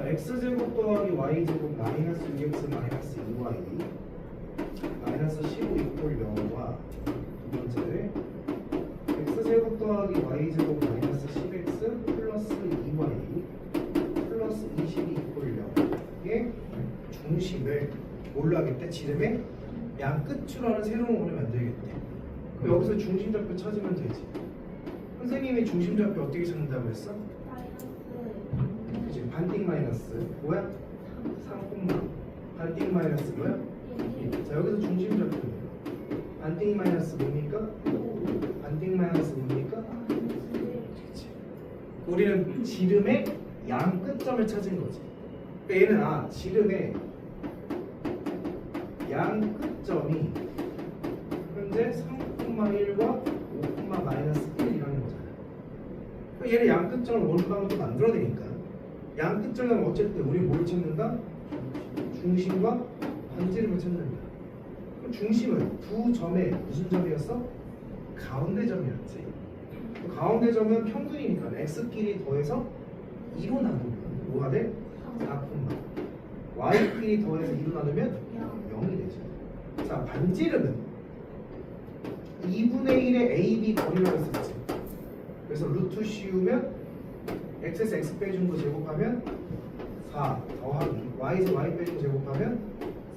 x제곱 더하기 y제곱 마이너스 6x 마이너스 2y 마이너스 15 이퀄 0과 두 번째 x제곱 더하기 y제곱 마이너스 10x 플러스 2y 플러스 22 이퀄 0의 중심을 뭘로 하겠대? 지름의 양 끝으로 하는 새로운 원을 만들겠대. 그럼 여기서 중심좌표 찾으면 되지. 선생님이 중심좌표 어떻게 찾는다고 했어? 그치? 반띵 마이너스 뭐야? 3, 반띵 마이너스 뭐야? 자, 여기서 중심좌표 반띵 마이너스 뭡니까? 반띵 마이너스 뭡니까? 그치? 우리는 지름의 양 끝점을 찾은 거지. 그러니까 얘는 지름의 양 끝점이 현재 3,1과 5, 마이너스 1이라는 거잖아. 그러니까 얘는 양 끝점을 원방으로 만들어내니까 양 끝점은 어쨌든 우리 뭘 찾는다? 중심과 반지름을 찾는다. 그럼 중심은 두 점의 무슨 점이었어? 가운데 점이었지. 가운데 점은 평균이니까 x끼리 더해서 2로 나누면 뭐가 돼? 4, y끼리 더해서 2로 나누면 0이 되죠. 자, 반지름은 2분의 1의 AB 거리라고 했었지. 그래서 루트 씌우면 x에서 x 빼준 거 제곱하면 4 더하기 y에서 y 빼준 거 제곱하면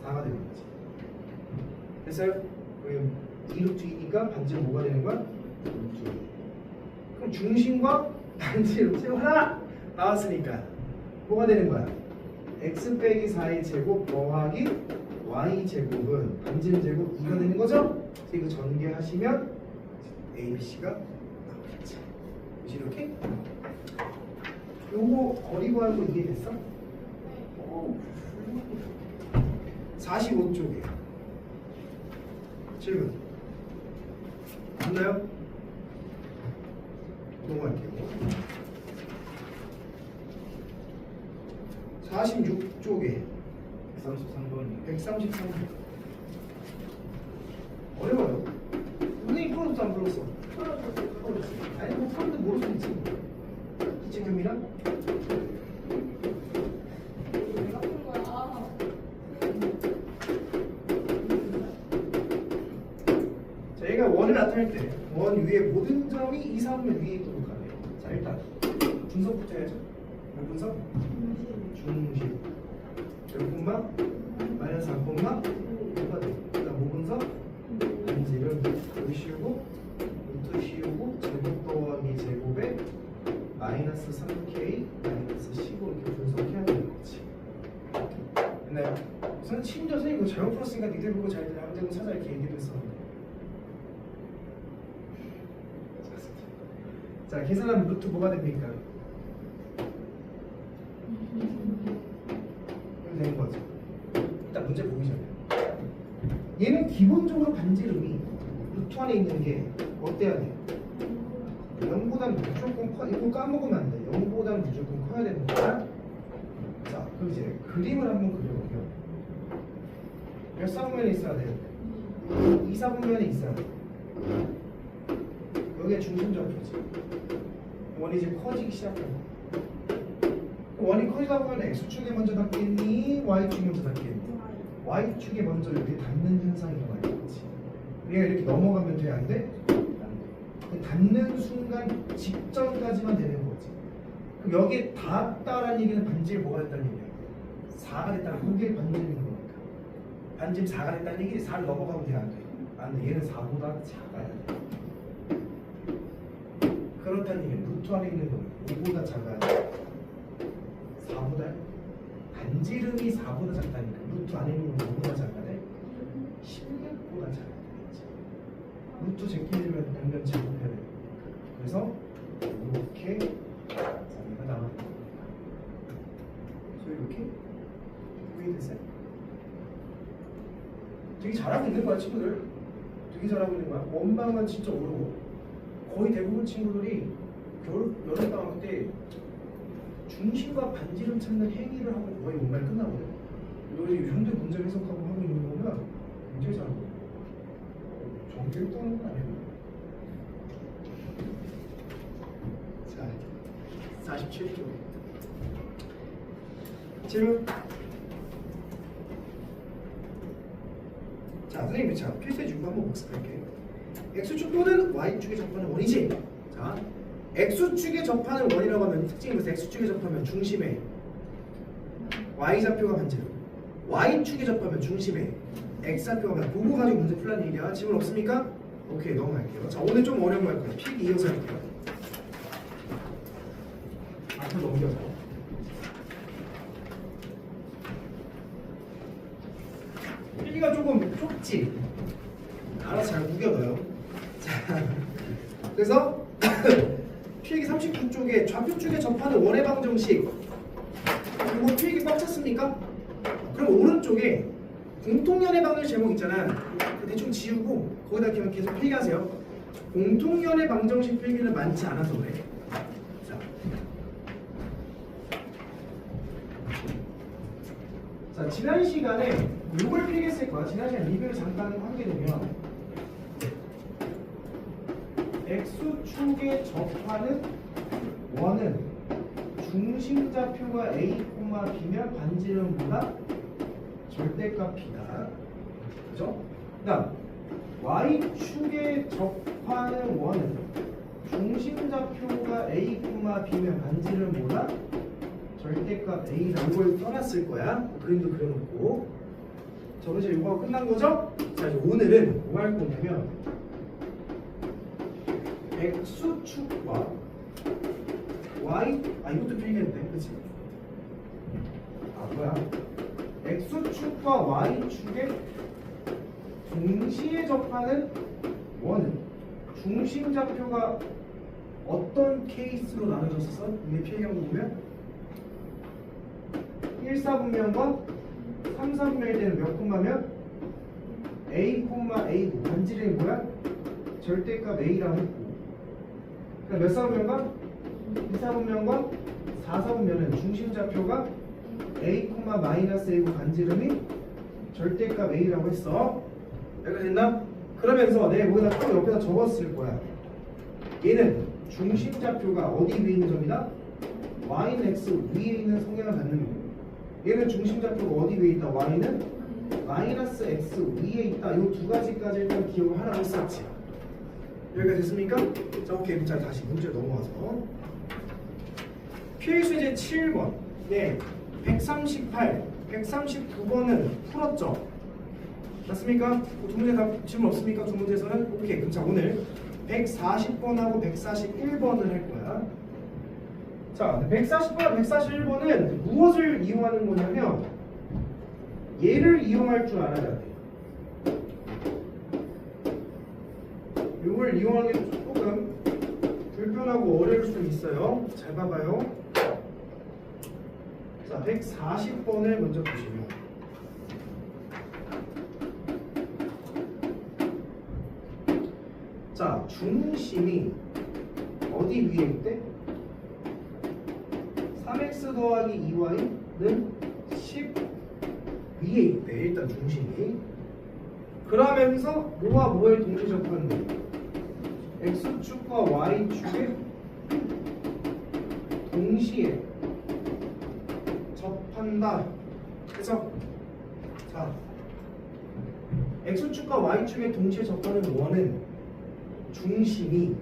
4가 되는 거지. 됐어요? 그럼 2루트 2니까 반지름 뭐가 되는 거야? 루트 2. 그럼 중심과 반지름 지금 하나 나왔으니까 뭐가 되는 거야? x 빼기 4의 제곱 더하기 y 제곱은 반지름 제곱 2가 되는 거죠? 이거 전개하시면 ABC가 나오겠지. 이렇게? 요거 거리 구하는 거 이해됐어? 오, 45쪽이에요. 질문 맞나요? 넘어갈게요. 46쪽에 133번이요. 133번 어려워요. 선생님 풀어줬어 안 풀었어? 풀어줬어. 아니 뭐 풀어도 모를 수 있지. 기체금이랑 자, 얘가 원을 나타낼 때 원 위에 모든 점이 2, 4분면 위에 있도록 하네요. 자, 일단 분석부터 해야죠. 몇 분석? 중심 몇 분마? 마이너스 3분마? 5가 돼. 그다음 5분석? 반지름 여기 씌우고 루트 씌우고 제곱 더하기 제곱에 마이너스 3k 마이너스 15 이렇게 분석해야 되는 거지. 됐나요? 우선 심지어 선생님 이거 잘못 풀었으니까 니들 보고 잘 안 되고 찾아 이렇게 얘기도 했었는데. 자, 계산하면 루트 뭐가 됩니까? 이렇게 되는 거죠. 일단 문제 보기 전에 얘는 기본적으로 반지름이 루트 안에 있는 게 어때야 돼? 0보다는 무조건 커. 이거 까먹으면 안 돼. 0보다는 무조건 커야 되는 거야. 자, 그럼 이제 그림을 한번 그려볼게요. 몇 사분면에 있어야 돼? 2, 4분면에 있어야 돼. 여기가 중심좌표지. 원이 이제 커지기 시작해. 원이 커지다 보면 x축에 먼저 닿겠니? y축에 먼저 닿겠니? y축에 먼저 여기 닿는 현상이 일어나겠지. 얘가 이렇게 넘어가면 돼? 안 돼? 안 돼. 닿는 순간 직전까지만 되는 거지. 그럼 여기에 닿았다라는 얘기는 반지름 뭐가 됐다는 얘기야? 4가 됐다는 그게 반지름인 거니까. 반지름 4가 됐다는 얘기 4를 넘어가면 돼? 안 돼? 안 돼. 얘는 4보다 작아야 돼. 그렇다는 얘기는 루트 안에 있는 건 5보다 작아야 돼. 4보다 반지름이 4보다 작다니까 루트 안에 있는 건 5보다 작아야 돼. 16보다 작아야 되겠지. 루트 제끼려면 변변 제곱해야 돼. 그래서 이렇게 자리가 나와. 그래서 이렇게 이해됐어요? 되게 잘하고 있는 거야 친구들. 되게 잘하고 있는 거야. 원방만 진짜 어려워. 거의 대부분 친구들이 여름방학 때 중심과 반지름 찾는 행위를 하고 거의 원반이 끝나거든. 여기 현대 문제 해석하고 하고 있는 거면 굉장히 잘하고 전교 1등은 아니에요. 자, 47쪽 질문? 자, 선생님, 자, 필수의 주고 한번 복습할게요. X축 또는 Y축에 접하는 원이지. 자, X축에 접하는 원이라고 하면 특징이 뭐죠? X축에 접하면 중심에 Y좌표가 반지름, Y축에 접하면 중심에 X좌표가 반지름. 그거 가지고 문제 풀라는 얘기야. 질문 없습니까? 오케이, 넘어갈게요. 자, 오늘 좀 어려운 거 할 거예요. 필기 이어서 할게요. 앞으로 넘겨서. 필기가 조금 좁지? 알아서 잘 구겨둬요. 자, 그래서 필기 39쪽에 좌표축에 접하는 원의 방정식, 이거 필기 꽉 찼습니까? 그럼 오른쪽에 공통연의 방정식 제목 있잖아. 대충 지우고 거기다 그냥 계속 필기하세요. 공통연의 방정식 필기는 많지 않아서 그래. 자, 지난 시간에 이걸 필기했을 거야. 지난 시간 리뷰를 잠깐 하게 되면 X축에 접하는 원은 중심좌표가 A, B면 반지름보다 절대값이다. 그죠? 그 다음 Y축에 접하는 원은 중심좌표가 A, B면 반지름보다 절대값 A라는 걸 떠났을 거야. 그림도 그려놓고. 자, 이제 이거 끝난 거죠? 자, 이제 오늘은 뭐 할 거냐면 X축과 Y, 이것도 필기했네. 그치? 뭐야? X축과 Y축에 동시에 접하는 원은 중심좌표가 어떤 케이스로 나눠졌어? 이게 필기한 거 보면 1, 4분면과 3, 4분면일 때는 몇 콤마면 A, A고 반지름이 뭐야? 절대값 A라고 했고, 그러니까 몇 4분면과 2, 4분면과 4, 4분면은 중심좌표가 A, A고 반지름이 절대값 A라고 했어. 여기가 됐나? 그러면서 내 여기다 또 옆에다 적었을 거야. 얘는 중심좌표가 어디 위에 있는 점이다? Y는 X 위에 있는 성향을 갖는 거고, 얘는 중심좌표가 어디 위에 있다? Y는 마이너스 X 위에 있다. 이 두 가지까지 일단 기억을 하라고 했었지. 여기가 됐습니까? 자, 오케이. 자, 다시 문제 넘어와서 필수제 7번, 네, 138, 139번은 풀었죠? 맞습니까? 두 문제 다 질문 없습니까? 두 문제에서는? 오케이. 그럼 자, 오늘 140번하고 141번을 할 거야. 자, 140번, 141번은 무엇을 이용하는 거냐면 얘를 이용할 줄 알아야 돼. 이걸 이용하는 게 조금 불편하고 어려울 수 있어요. 잘 봐봐요. 자, 140번을 먼저 보시면 자, 중심이 어디 위에 있대? 3x 더하기 2y는 10 위에 있대. 일단 중심이. 그러면서 뭐와 뭐에 동시에 접하는 거야? x축과 y축에 동시에 접한다. 그래서 자, x축과 y축에 동시에 접하는 원은 중심이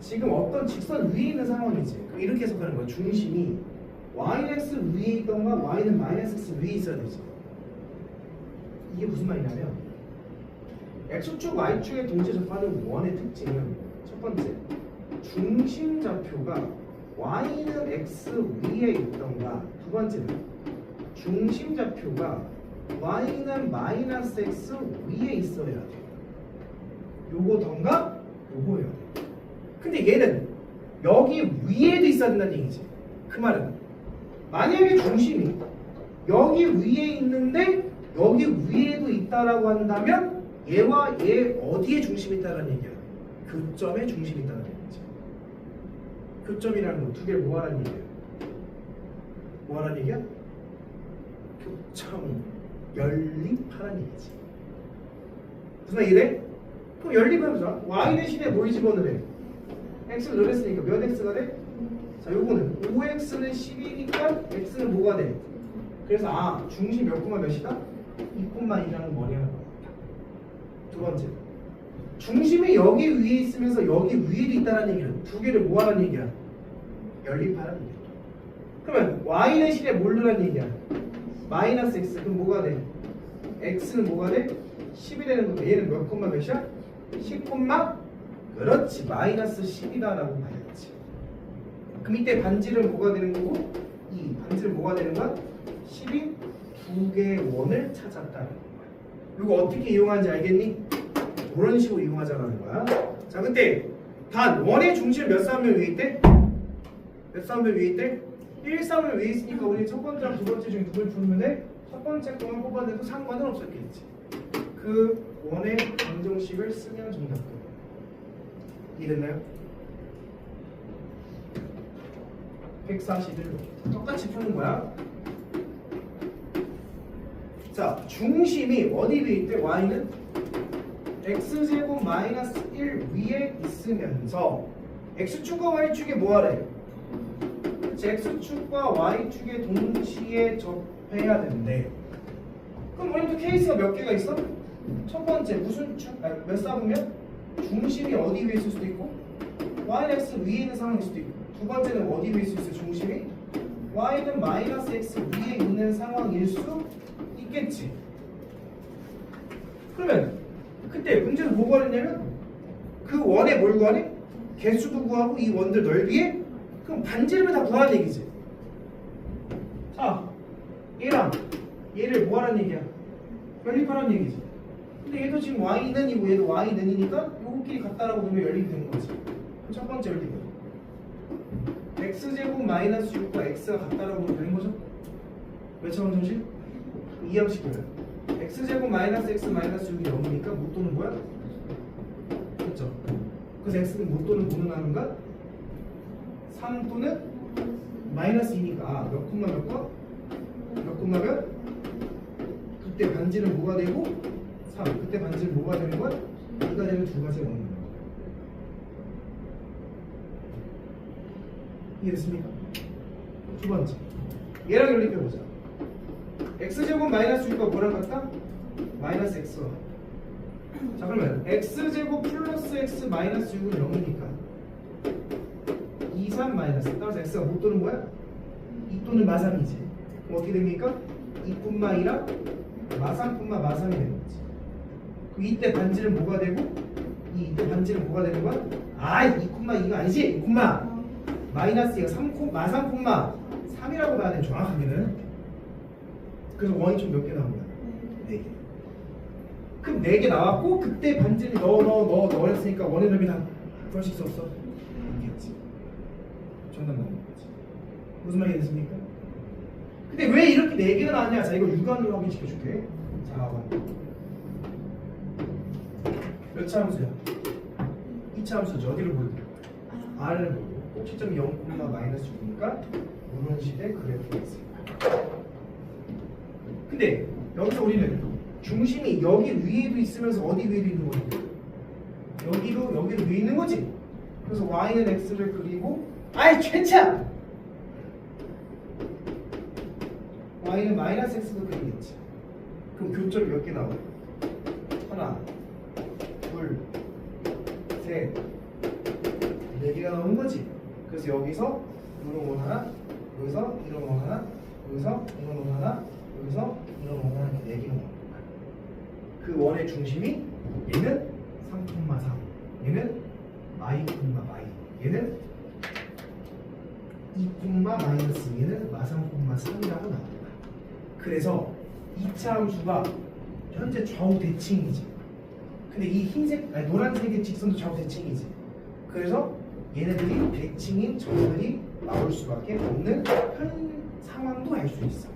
지금 어떤 직선 위에 있는 상황이지. 이렇게 해석하는 거야. 중심이 yx 위에 있던가 y는 마이너스 x 위에 있어야 되지. 이게 무슨 말이냐면 x축, y축에 동시에 접하는 원의 특징은 첫 번째, 중심좌표가 y는 x 위에 있던가, 두 번째는 중심좌표가 y는 마이너스 x 위에 있어야 돼. 요거던가 요거여야 돼. 근데 얘는 여기 위에도 있어야 된다는 얘기지. 그 말은 만약에 중심이 여기 위에 있는데 여기 위에도 있다라고 한다면 얘와 얘 어디에 중심이 있다는 얘기야? 교점에 중심이 있다는 얘기지. 교점이라는 거 두 개를 뭐하라는 얘기야? 뭐하라는 얘기야? 교점 연립하라는 얘기지. 무슨 말이래? 그럼 연립해보자. y 대신에 뭘 집어넣으래? x를 넣었으니까 몇 x가 돼? 자, 요거는 5x는 10이니까 x는 뭐가 돼? 그래서 중심 몇 콤마 몇이다? 2,2라는 머리 하나 나왔다. 두 번째, 중심이 여기 위에 있으면서 여기 위에도 있다는 얘기는 두 개를 뭐 하라는 얘기야? 연립하라는 얘기야. 그러면 y 대신에 뭘 넣으라는 얘기야? 마이너스 x. 그럼 뭐가 돼? x는 뭐가 돼? 10이 되는 건데 얘는 몇 콤마 몇이야? 10 콤마? 그렇지, 마이너스 10이다라고 봐야지. 그럼 이때 반지름 뭐가 되는 거고? 이 반지름 뭐가 되는 거야? 10이 두 개의 원을 찾았다는 거야. 이거 어떻게 이용하는지 알겠니? 그런 식으로 이용하자는 거야. 자, 그때 단 원의 중심 몇 쌍면 위에 있대? 몇 쌍면 위에 있대? 1 쌍면 위에 있으니까 우리 첫 번째랑 두 번째 중에 누굴 풀면 돼? 첫 번째 거만 뽑아내도 상관은 없었겠지. 그 원의 방정식을 쓰면 정답. 이해됐나요? 141로 똑같이 푸는 거야. 자, 중심이 어디 위에 있대? y는 x제곱 마이너스 1 위에 있으면서 x축과 y축에 뭐하래? x축과 y축에 동시에 접해야 되는데, 그럼 우리도 케이스가 몇 개가 있어? 첫 번째 무슨 축? 몇 쌍이면 중심이 어디 위에 있을 수도 있고 y는 x 위에 있는 상황일 수도 있고, 두 번째는 어디 위에 있을 수 있어? 중심이 y는 마이너스 x 위에 있는 상황일 수 있겠지. 그러면 그때 문제는 뭐 구하랬냐면 그 원에 뭘 구하래? 개수도 구하고 이 원들 넓이에 그럼 반지름을 다 구하라는 얘기지. 자, 얘랑 얘를 뭐 하라는 얘기야? 연립하라는 얘기지. 근데 얘도 지금 y는이고 얘도 y는이니까 요거끼리 같다라고 보면 연립이 되는 거지. 그럼 첫 번째 연립은 x제곱 마이너스 6과 x가 같다라고 보면 되는 거죠? 몇 차원 정식? 이 형식이에요. x제곱 마이너스 x 마이너스 6이 0이니까 못 도는 거야? 그렇죠? 그래서 x는 못 도는 뭐는 하는가? 3 또는 마이너스 2니까 몇 콤마 몇 거? 몇 콤마 몇? 그때 반지는 뭐가 되고 3. 그때 반지는 뭐가 되는 거야? 2가 되면 두 가지가 넘는 거야. 이해됐습니까? 두 번째, 얘랑 연립해보자. x제곱 마이너스 6과 뭐랑 같다? 마이너스 x와. 자, 그러면 x제곱 플러스 x 마이너스 6은 0이니까 2, 3 마이너스, 따라서 x가 못 도는 거야? 2 또는 마3이지. 그럼 어떻게 됩니까? 2콤마 2랑 마3콤마 마3이 되는 거지. 그럼 이때 반지는 뭐가 되고 이때 반지는 뭐가 되는 거야? 2콤마 2가 아니지? 2콤마 마이너스 2가 3콤마 3이라고 봐야 돼, 정확하게는. 그래서 원이 좀 몇 개 나온 거야? 4개. 그럼 4개 나왔고 그때 반지를 넣었으니까 원의 넓이 다 구할 수 있어 없어? 있겠지. 정답 나오는 거지. 무슨 말이 됐습니까? 근데 왜 이렇게 4개가 나왔냐? 자, 이거 육안으로 확인시켜줄게. 자, 몇 차 함수야? 2차 함수죠. 어디를 보여드려? R을 보고 꼭지점이 0, 마이너스 6이니까 이런 식의 그래프가 있습니다. 근데 여기서 우리는 중심이 여기 위에도 있으면서 어디 위에도 있는 거지? 여기도 위에 있는 거지? 그래서 y는 x를 그리고 최차! y는 마이너스 x도 그리겠지. 그럼 교점이 몇 개 나와? 하나, 둘, 셋, 4개가 나오는 거지. 그래서 여기서 이런 원 하나, 여기서 이런 원 하나, 여기서 이런 원 하나, 여기서 이런 원 하나, 이렇게 4개가 나오는 거야. 그 원의 중심이 얘는 3,3, 얘는 마이, 얘는 2, 마이너스, 얘는 마3,3이라고 나옵니다. 그래서 2차 함수가 현재 좌우 대칭이지. 근데 이 노란색의 직선도 좌우 대칭이지. 그래서 얘네들이 대칭인 점들이 나올 수밖에 없는 현 상황도 알 수 있어.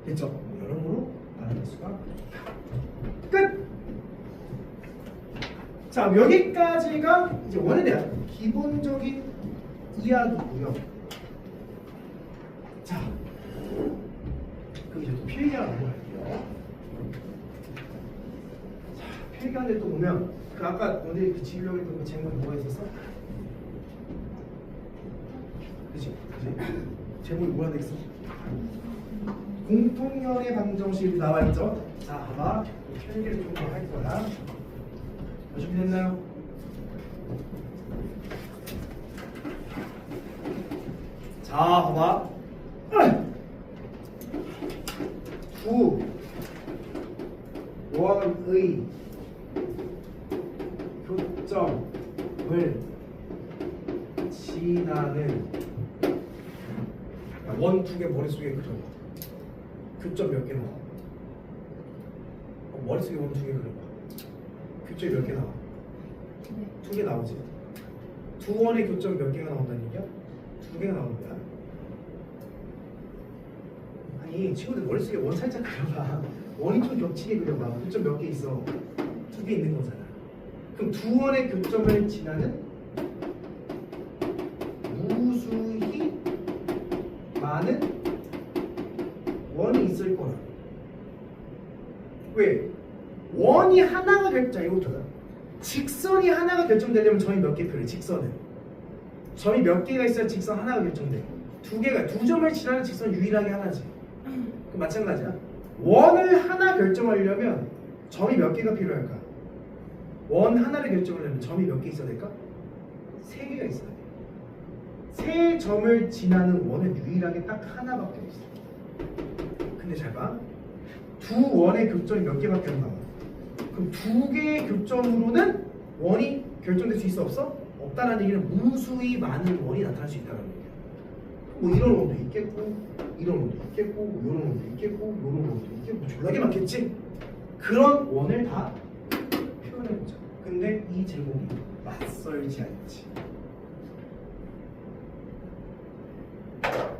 됐죠? 여러모로 알아낼 수가 있다. 끝! 자, 여기까지가 이제 원에 대한 기본적인 이야기고요. 자, 그럼 이제 또 필기하러 넘어갈게요. 자, 필기하는데 또 보면 그 아까 너네 그 지우려고 했던 그 제목이 뭐가 있었어? 그치? 제목이 뭐라 돼 있어? 공통연의 방정식이 나와 있죠. 자, 봐봐. 필기를 좀 더 할 거야. 준비됐나요? 자, 봐봐. 두 원의 교점을 지나는 원 두 개 머릿속에 그려봐. 교점 몇 개 나와? 머릿속에 원 두 개 그려봐. 교점이 몇 개 나와? 두 개 나오지. 두 원의 교점 몇 개가 나온다는 얘기야? 두 개가 나오는 거야. 아니 친구들 머릿속에 원 살짝 그려봐. 원이 좀 겹치게 그려봐. 교점 몇 개 있어? 두 개 있는 거잖아. 그럼 두 원의 교점을 지나는 무수히 많은 원이 있을 거라. 왜? 원이 하나가 결정, 이거잖아. 직선이 하나가 결정되려면 점이 몇 개 필요해? 직선은 점이 몇 개가 있어야 직선 하나가 결정돼. 두 개가, 두 점을 지나는 직선 유일하게 하나지. 그럼 마찬가지야. 원을 하나 결정하려면 점이 몇 개가 필요할까? 원 하나를 결정하려면 점이 몇 개 있어야 될까? 세 개가 있어야 돼. 세 점을 지나는 원은 유일하게 딱 하나밖에 없어. 근데 잘 봐. 두 원의 교점이 몇 개밖에 안 나와. 그럼 두 개의 교점으로는 원이 결정될 수 있어 없어? 없다는 얘기는 무수히 많은 원이 나타날 수 있다는 얘기야. 뭐 이런 원도 있겠고, 이런 원도 있겠고, 뭐 이런 원도 있겠고, 이런 원도 있겠고, 뭐 졸라게 많겠지. 그런 원을 다 표현해보자. 근데 이 제목이 낯설지 않지.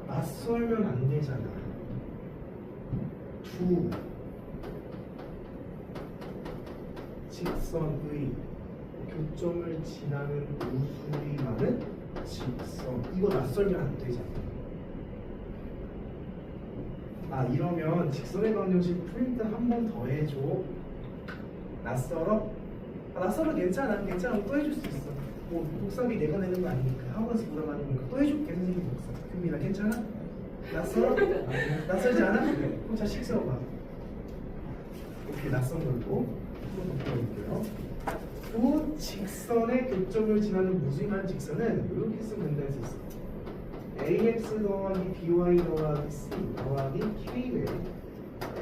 낯설면 안 되잖아. 두 직선의 교점을 지나는 무수히 많은 직선. 이거 낯설면 안 되잖아. 아, 이러면 직선의 방정식 프린트 한 번 더 해줘. 낯설어? 아, 낯설어 괜찮아. 괜찮아. 또 해줄 수 있어. 뭐 복사비 내가 내는 거 아니니까 학원에서 부담하는 거니까 또 해줄게. 선생님 복사. 금민아 괜찮아? 낯설어? 낯설지 않아? 그럼 자 식세워봐. 이렇게 낯선 걸로 한번 더 풀어볼게요. 두 직선의 교점을 지나는 무수히 많은 직선은 이렇게 쓰면 된다 했었어. ax 더하기 by 더하기 c 더하기 k에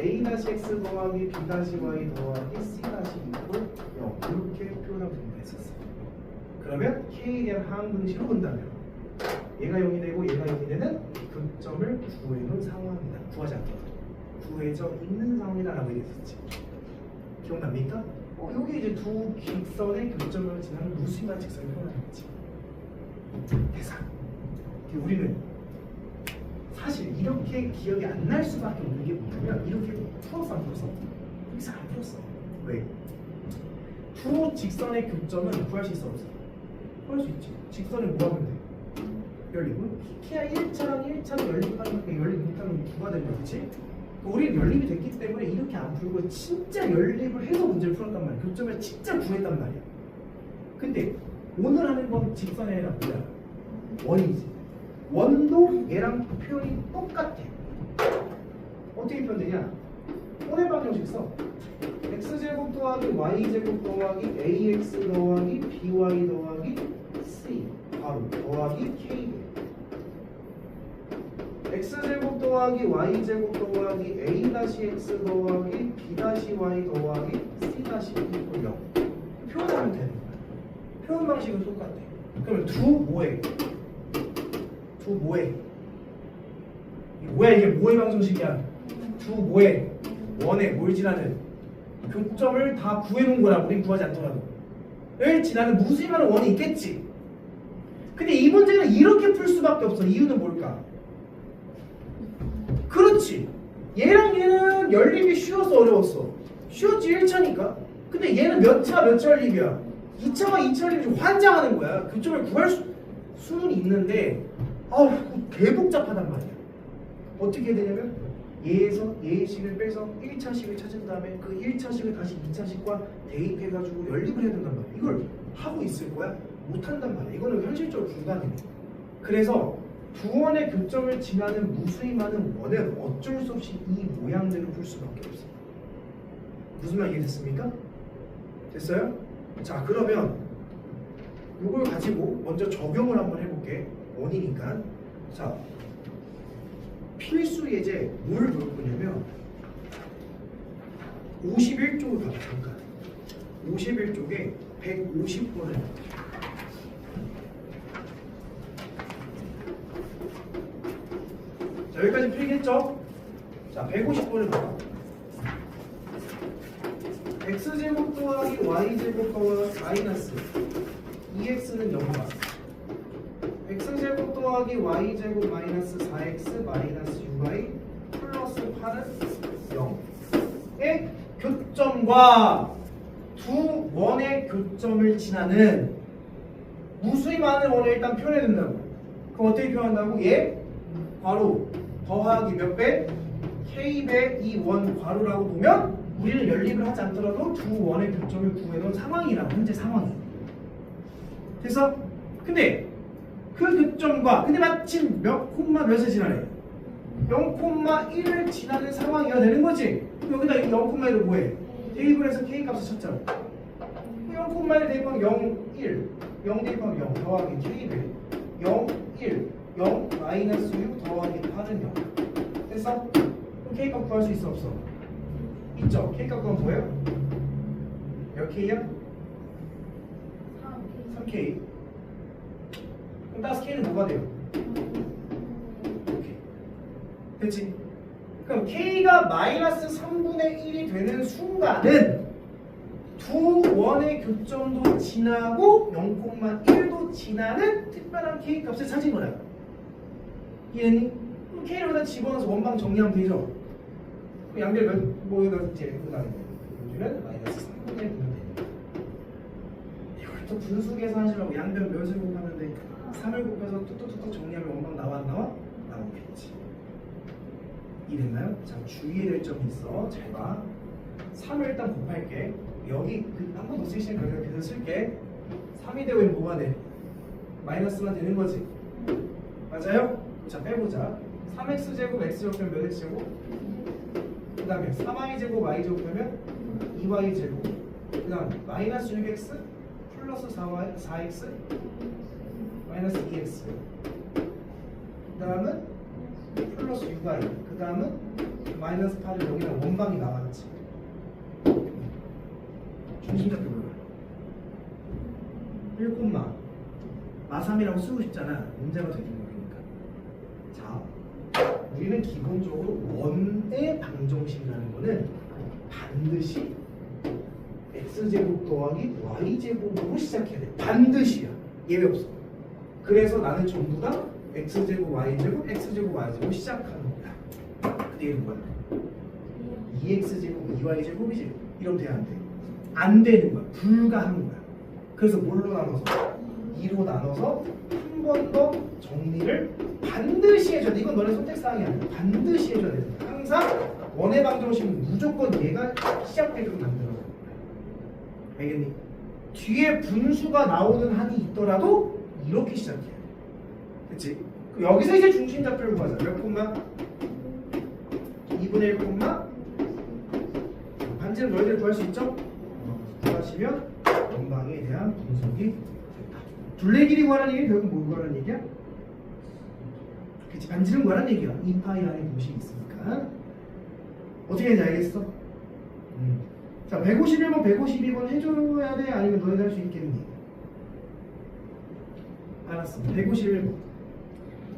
a-x 더하기 b-y 더하기 c-이퀄 0 이렇게 표현하면 된다 했었어. 그러면 k에 대한 항등식으로 본다면 얘가 0이 되고 얘가 0이 되는 교점을 구해놓은 상황이다. 구하지 않더라도 구해져 있는 상황이다 라고 얘기했었지. 기억납니까? 여기 이제 두 직선의 교점을 지나는 무수히 많은 직선을 표현하겠지. 대상. 우리는 사실 이렇게 기억이 안 날 수밖에 없는 게 뭐냐면 이렇게 풀었어 안 풀었어? 여기서 안 풀었어. 왜? 두 직선의 교점은 구할 수 있어 없어? 구할 수 있지. 직선은 뭐 하면 돼? 연립은 키야 1차랑 연립하는 거 연립 못하면 2가 되는 거지. 우리는 연립이 됐기 때문에 이렇게 안 풀고 진짜 연립을 해서 문제를 풀었단 말이야. 교점을 진짜 구했단 말이야. 근데 오늘 하는 건 직선이 아니라 뭐야? 원이지. 원도 얘랑 표현이 똑같아. 어떻게 표현되냐? 오늘 방정식 써. x제곱 더하기 y제곱 더하기 ax 더하기 by 더하기 c 바로 더하기 k x제곱 더하기 y제곱 더하기 a-x 더하기 b-y 더하기 c-이퀄 0 표현하면 되는 거야. 표현 방식은 똑같아. 그러면 두 뭐해? 두 뭐해? 뭐야 이게 뭐의 방정식이야? 두 뭐해? 원에 뭘 지나는? 교점을 다 구해놓은 거라. 우린 구하지 않더라도 을 지나는 무수히 많은 원이 있겠지. 근데 이 문제는 이렇게 풀 수밖에 없어. 이유는 뭘까? 그렇지. 얘랑 얘는 연립이 쉬워서 어려웠어. 쉬웠지 1차니까. 근데 얘는 몇 차 연립이야? 2차와 2차 연립이 좀 환장하는 거야. 교점을 구할 수는 있는데 아우 개복잡하단 말이야. 어떻게 해야 되냐면 얘에서 얘식을 빼서 1차식을 찾은 다음에 그 1차식을 다시 2차식과 대입해가지고 연립을 해야 된단 말이야. 이걸 하고 있을 거야? 못한단 말이야. 이거는 현실적으로 불가능해. 그래서 두 원의 교점을 지나는 무수히 많은 원은 어쩔 수 없이 이 모양대로 풀 수밖에 없어요. 무슨 말 이해됐습니까? 됐어요? 자, 그러면 이걸 가지고 먼저 적용을 한번 해볼게. 원이니까. 자, 필수 예제 뭘 볼 거냐면 51쪽을 봐봐. 잠깐. 51쪽에 150번을 자, 여기까지 풀겠죠? 자, 150번을 봐봐. x제곱 더하기 y제곱 더하기 마이너스 2x는 0과 x제곱 더하기 y제곱 마이너스 4x 마이너스 6y 플러스 8은 0의 교점과 두 원의 교점을 지나는 무수히 많은 원을 일단 표현해야 된다고. 그럼 어떻게 표현한다고? 얘 괄호 더하기 몇 배? k배 이 원 괄호라고 보면 우리는 연립을 하지 않더라도 두 원의 교점을 구해놓은 상황이라고. 현재 상황이. 그래서 근데 그 교점과 근데 마침 몇 콤마 몇을 지나래? 0,1을 지나는 상황이어야 되는 거지. 여기다 0,1을 뭐해? 테이블에서 k 값을 찾잖아. 0,1 대입하면 0, 1 0 대입하면 0 더하기 k배 0, 1 0 마이너스 6 더하기 8은 0 됐어? 그럼 k 값 구할 수 있어 없어? 있죠? k 값 구하면 뭐예요? 몇 k야? 3k. 그럼 따라서 k는 뭐가 돼요? 오케이. 됐지? 그럼 k가 마이너스 3분의 1이 되는 순간은 두 원의 교점도 지나고 0,1도 지나는 특별한 k 값을 찾은 거야. 이해했니? 그럼 k를 여기다 집어넣어서 원방 정리하면 되죠? 양변 뭐에다 이제 여기는 마이너스 3분의 1 되면 되니까 이걸 또 분수 계산하시라고 양변 몇을 곱하는데 3을 곱해서 뚝뚝뚝뚝 정리하면 원방 나와 안 나와? 나오겠지. 이해됐나요? 자, 주의해야 될 점이 있어. 잘 봐. 3을 일단 곱할게. 여기 한 번 더 쓰시면 그냥 계속 쓸게. 3이 되면 뭐가 돼? 마이너스만 되는 거지. 맞아요? 자, 빼보자. 3x제곱 x제곱하면 몇 x제곱? 그 다음에 3y제곱 y제곱하면 2y제곱. 그 다음에 마이너스 6x 플러스 4x 마이너스 2x. 그 다음은 플러스 6y. 그 다음은 마이너스 8을 여기다 원방이 나왔지. 중심잡기 몰라. 1, 마3이라고 쓰고 싶잖아. 문제가 되는 거니까. 자, 우리는 기본적으로 원의 방정식이라는 거는 반드시 x제곱 더하기 y제곱으로 시작해야 돼. 반드시야. 예외 없어. 그래서 나는 전부 다 x제곱 y제곱 x제곱 y제곱 시작하는 거야. 근데 이런 거야. 2x제곱 2y제곱이지. 이러면 돼야 안 돼? 안 되는 거야. 불가하는 거야. 그래서 뭘로 나눠서? 2로 나눠서 한 번 더 정리를 반드시 해줘야 돼. 이건 너네 선택사항이 아니야. 반드시 해줘야 돼. 항상 원의 방정식은 무조건 얘가 시작되도록 만들어. 알겠니? 뒤에 분수가 나오는 한이 있더라도 이렇게 시작해. 그치? 여기서 이제 중심좌표를 구하자. 몇 콤마? 2분의 1 콤마? 반지름 너희들 구할 수 있죠? 구하시면 원방에 대한 분석이 됐다. 둘레 길이 구하라는 얘기는 결국 뭘 구하라는 얘기야? 그치, 반지름 구하라는 얘기야. 2파이 안에 공식이 있으니까. 어떻게 되는지 알겠어? 자, 151번, 152번 해줘야 돼? 아니면 너희들 할 수 있겠니? 알았어. 151번.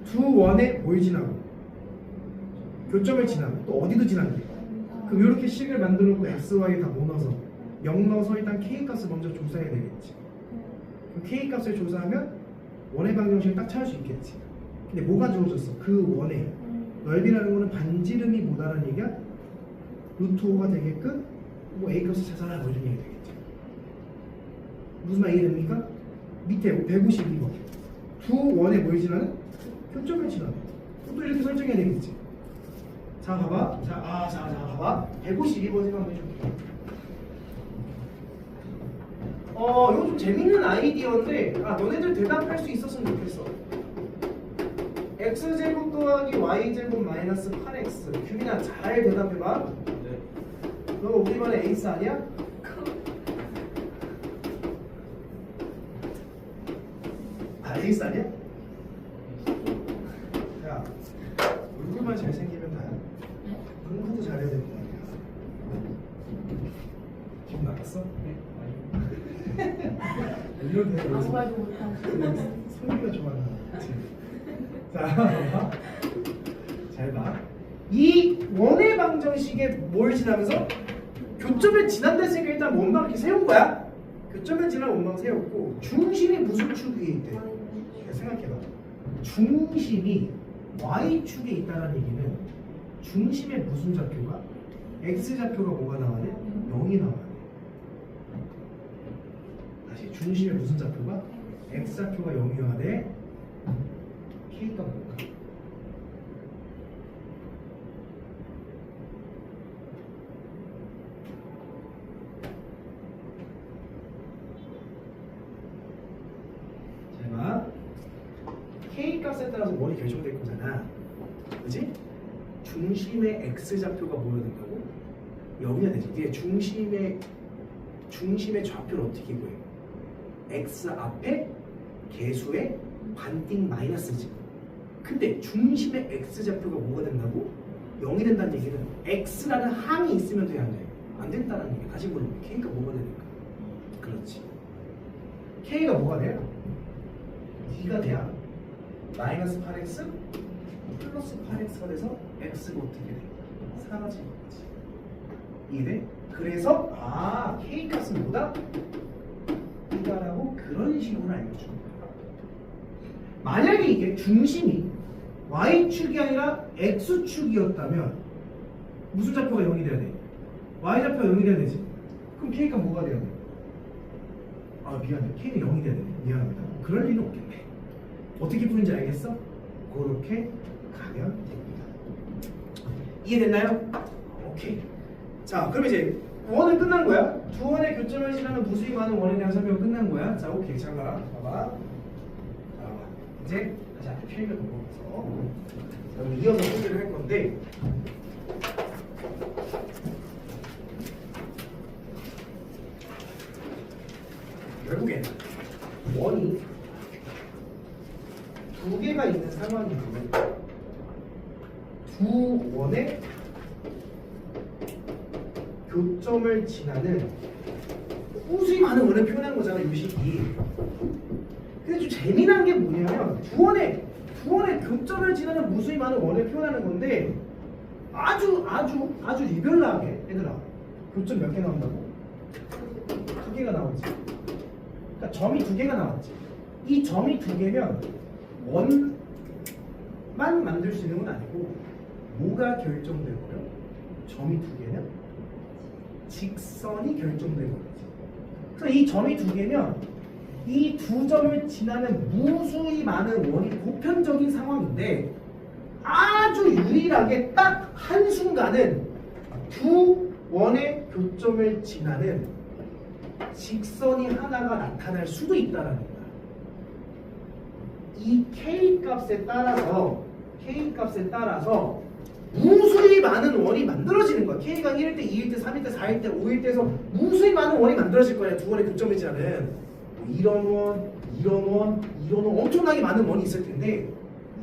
두 원에 뭘 지나고? 교점을 지나고. 또 어디도 지나게. 그럼 이렇게 식을 만들어 놓고 x, y 다 못 넣어서 0 넣어서 일단 k 값을 먼저 조사해야 되겠지. 그럼 k 값을 조사하면 원의 방정식을 딱 찾을 수 있겠지. 근데 뭐가 주어졌어? 그 원의 넓이라는 거는 반지름이 뭐다라는 얘기야? 루트 5가 되게끔 뭐 a 값을 찾아라 뭐 이런 얘기 되겠지. 무슨 말 이해됩니까? 밑에 152번 두 원의 뭘 지나는? 교점을 지나는. 또 이렇게 설정해야 되겠지. 자, 봐봐. 자, 봐봐. 152번 생각 해줄게. 이거 좀 재밌는 아이디어인데, 너네들 대답할 수 있었으면 좋겠어. x제곱 더하기 y제곱 마이너스 8x. 규민아 잘 대답해봐. 네. 너 우리 반에 에이스 아니야? 아 에이스 아니야? 야 얼굴만 잘생기면 다야. 공부도 잘해야 되는 거 아니야. 기분 나갔어? 이런 대로 아무 말도 못하지. 소리가 좋아하는 거지. 자, 잘 봐. 이 원의 방정식에 뭘 지나면서 교점을 지난다니까 일단 원방 이렇게 세운 거야. 교점을 지난 원방 세웠고 중심이 무슨 축 위에 있대? 생각해봐. 중심이 y축에 있다는 얘기는 중심의 무슨 좌표가? x좌표가 뭐가 나와야 돼? 0이 나와야 돼. 다시 중심의 무슨 좌표가? x좌표가 0이어야 돼. k가 뭘까? 자, k 값에 따라서 원이 결정될 거잖아. 그지? 중심의 x좌표가 뭐여야 된다고? 0이어야 되지. 이게 중심의 좌표를 어떻게 구해? x 앞에 개수의 반띵 마이너스지. 근데 중심의 x좌표가 뭐가 된다고? 0이 된다는 얘기는 x라는 항이 있으면 돼야 안 돼? 안 된다는 얘기야. 다시 물어볼게. k가 뭐가 되니까? 그렇지. k가 뭐가 돼요? 2가 돼야 마이너스 8x 플러스 8x가 돼서 x가 어떻게 돼? 사라지는 거지. 이해돼? 그래서 k 값은 뭐다? 이다라고 그런 식으로 알려주는 거야. 만약에 이게 중심이 y축이 아니라 x축이었다면 무슨 좌표가 0이 돼야 돼? y좌표가 0이 돼야 되지. 그럼 k가 뭐가 돼야 돼? 아 미안해. k는 0이 돼야 돼. 미안합니다. 그럴 리는 없겠네. 어떻게 푸는지 알겠어? 그렇게 가면 됩니다. 이해됐나요? 오케이. 자 그럼 이제 원은 끝난 거야. 두 원의 교점을 지나는 무수히 많은 원에 대한 설명은 끝난 거야. 자 오케이. 잘 봐. 봐봐. 이제 다시 앞에 필기를 넘어가서 여기 이어서 소개를 할 건데 결국엔 원이 두 개가 있는 상황이면 두 원의 교점을 지나는 무수히 많은 원을 표현한 거잖아, 이 식이. 근데 좀 재미난 게 뭐냐면 두 원의 교점을 지나는 무수히 많은 원을 표현하는 건데 아주 리별하게 얘들아 교점 몇 개 나온다고? 두 개가 나오지. 그러니까 점이 두 개가 나왔지. 이 점이 두 개면 원만 만들 수 있는 건 아니고 뭐가 결정되고요? 점이 두 개면 직선이 결정되는 거지. 그래서 이 점이 두 개면 이 두 점을 지나는 무수히 많은 원이 보편적인 상황인데 아주 유일하게 딱 한순간은 두 원의 교점을 지나는 직선이 하나가 나타날 수도 있다라는 거야. 이 K값에 따라서 무수히 많은 원이 만들어지는 거야. K가 1일 때, 2일 때, 3일 때, 4일 때, 5일 때에서 무수히 많은 원이 만들어질 거야. 두 원의 교점을 지나는 이런 원 엄청나게 많은 원이 있을 텐데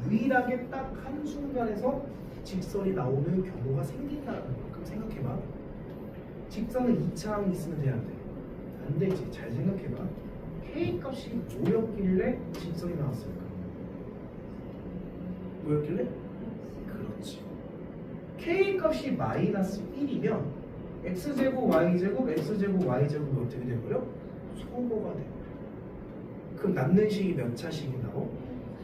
유일하게 딱 한순간에서 직선이 나오는 경우가 생긴다는 거야. 그럼 생각해봐. 직선은 2차항이 있으면 돼, 안 돼? 안 되지. 잘 생각해봐. K값이 뭐였길래 직선이 나왔을까? 뭐였길래? 그렇지. K값이 마이너스 1이면 X제곱 Y제곱 X제곱 Y제곱이 어떻게 되고요? 소거가 돼요. 그럼 남는 식이 몇 차식이 나오?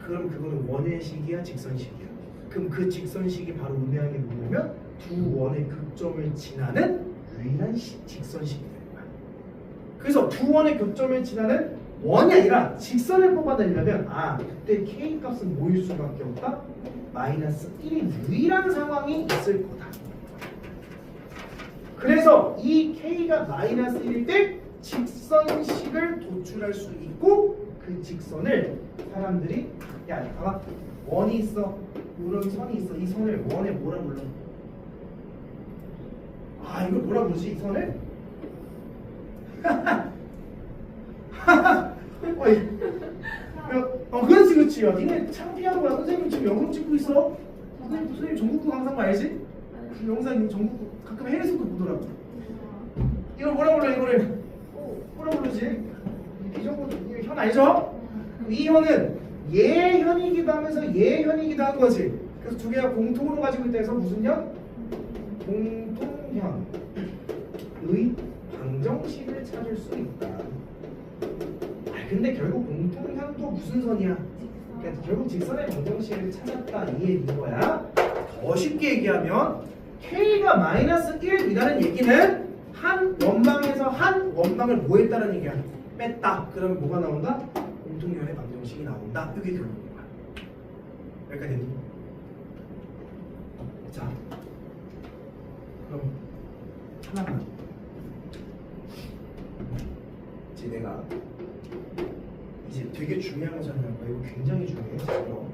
그럼 그거는 원의 식이야 직선식이야? 그럼 그 직선식이 바로 의미하는 게 뭐냐면 두 원의 극점을 지나는 유일한 직선식이 되는 거야. 그래서 두 원의 교점을 지나는 원이 아니라 직선을 뽑아내려면 그때 K값은 뭐일 수밖에 없다? 마이너스 1이 유일한 상황이 있을 거다. 그래서 이 K가 마이너스 1일 때 직선식을 도출할 수 있고 그 직선을 사람들이 봐봐. 원이 있어. 이런 선이 있어. 이 선을 원에 뭐라 불러? 아, 이걸 뭐라 부르지? 이 선을? 어이. 그렇지, 그렇지. 야, 니네 창피한 거야. 선생님 지금 영상 찍고 있어. 선생님 전국구 강산 알지? 그 영상 전국구 가끔 해외에서도 보더라고. 이걸 뭐라 불러? 이거를 뭐라 부르지? 이 정도 현 알죠? 이 현은 얘 현이기도 하면서 얘 현이기도 한 거지. 그래서 두 개가 공통으로 가지고 있다 해서 무슨 현? 공통현의 방정식을 찾을 수 있다. 근데 결국 공통현도 무슨 선이야? 그러니까 결국 직선의 방정식을 찾았다 이 얘기인 거야. 더 쉽게 얘기하면 K가 마이너스 1이라는 얘기는 한 원방에서 한 원방을 뭐 했다는 얘기야? 뺐다. 그러면 뭐가 나온다? 공통현의 방정식이 나온다. 이게 결국인 거야. 여기까지 됐니? 자, 그럼 하나만 이제 내가 이제 되게 중요한 거 설명할 거야. 이거 굉장히 중요해. 그럼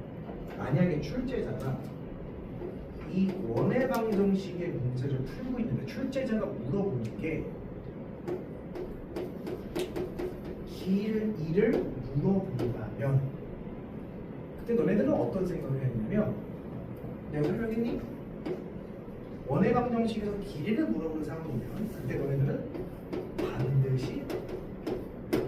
만약에 출제자가 이 원의 방정식의 문제를 풀고 있는데 출제자가 물어보는 게 길 2를 물어본다면 그때 너네들은 어떤 생각을 했냐면 내가 설명했니? 원의 방정식에서 길이를 물어보는 상황이면 그때 너네들은 반드시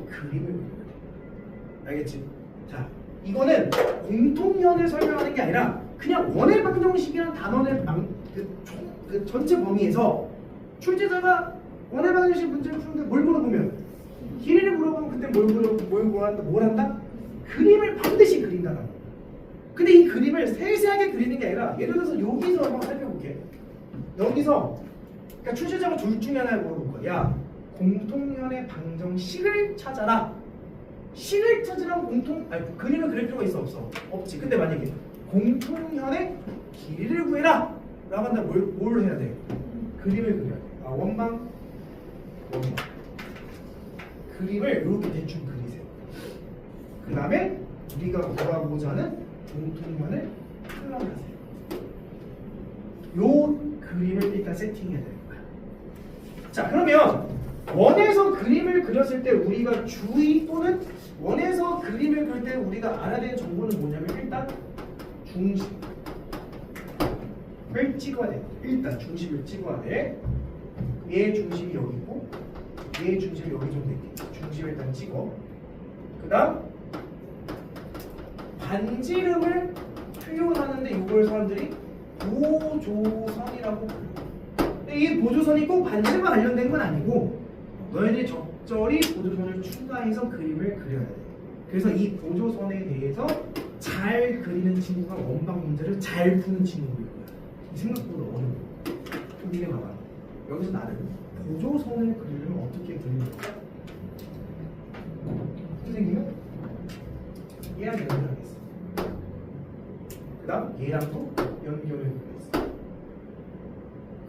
그림을 그려야 돼. 알겠지? 자, 이거는 공통현을 설명하는 게 아니라 그냥 원의 방정식이라는 단원의 그 전체 범위에서 출제자가 원의 방정식 문제를 푸는데 뭘 물어보면 길이를 물어보면 그때 뭘 한다? 그림을 반드시 그린다는 거. 근데 이 그림을 세세하게 그리는 게 아니라 예를 들어서 여기서 한번 살펴볼게. 여기서 그러니까 출제자가 둘 중에 하나를 물어볼 거야. 공통현의 방정식을 찾아라. 식을 찾으라면 그림을 그릴 필요가 있어 없어? 없지. 근데 만약에 공통현의 길이를 구해라 라고 한다면 뭘 해야 돼? 그림을 그려야 돼. 원방 그림을 이렇게 대충 그리세요. 그 다음에 우리가 구하고자 하는 공통현을 표현하세요. 요 그림을 일단 세팅해야 되는 거야. 자, 그러면 원에서 그림을 그렸을 때 우리가 주의 또는 원에서 그림을 그릴 때 우리가 알아야 되는 정보는 뭐냐면 일단 중심을 찍어야 돼. 일단 중심을 찍어야 돼. 얘 중심이 여기 있고 얘 중심이 여기 정도 있겠지. 중심을 일단 찍어. 그 다음 반지름을 표현하는데 이걸 사람들이 보조선이라고 불러. 근데 이 보조선이 꼭 반지름과 관련된 건 아니고 너희들이 적절히 보조선을 추가해서 그림을 그려야 돼. 그래서 이 보조선에 대해서 잘 그리는 친구가 원방 문제를 잘 푸는 친구일 거야. 생각보다 어려워. 그럼 이게 봐봐. 여기서 나는 보조선을 그리려면 어떻게 그리는 거야? 선생님은 얘랑 연결하겠어. 그 다음 얘랑 또 연결을 하겠어.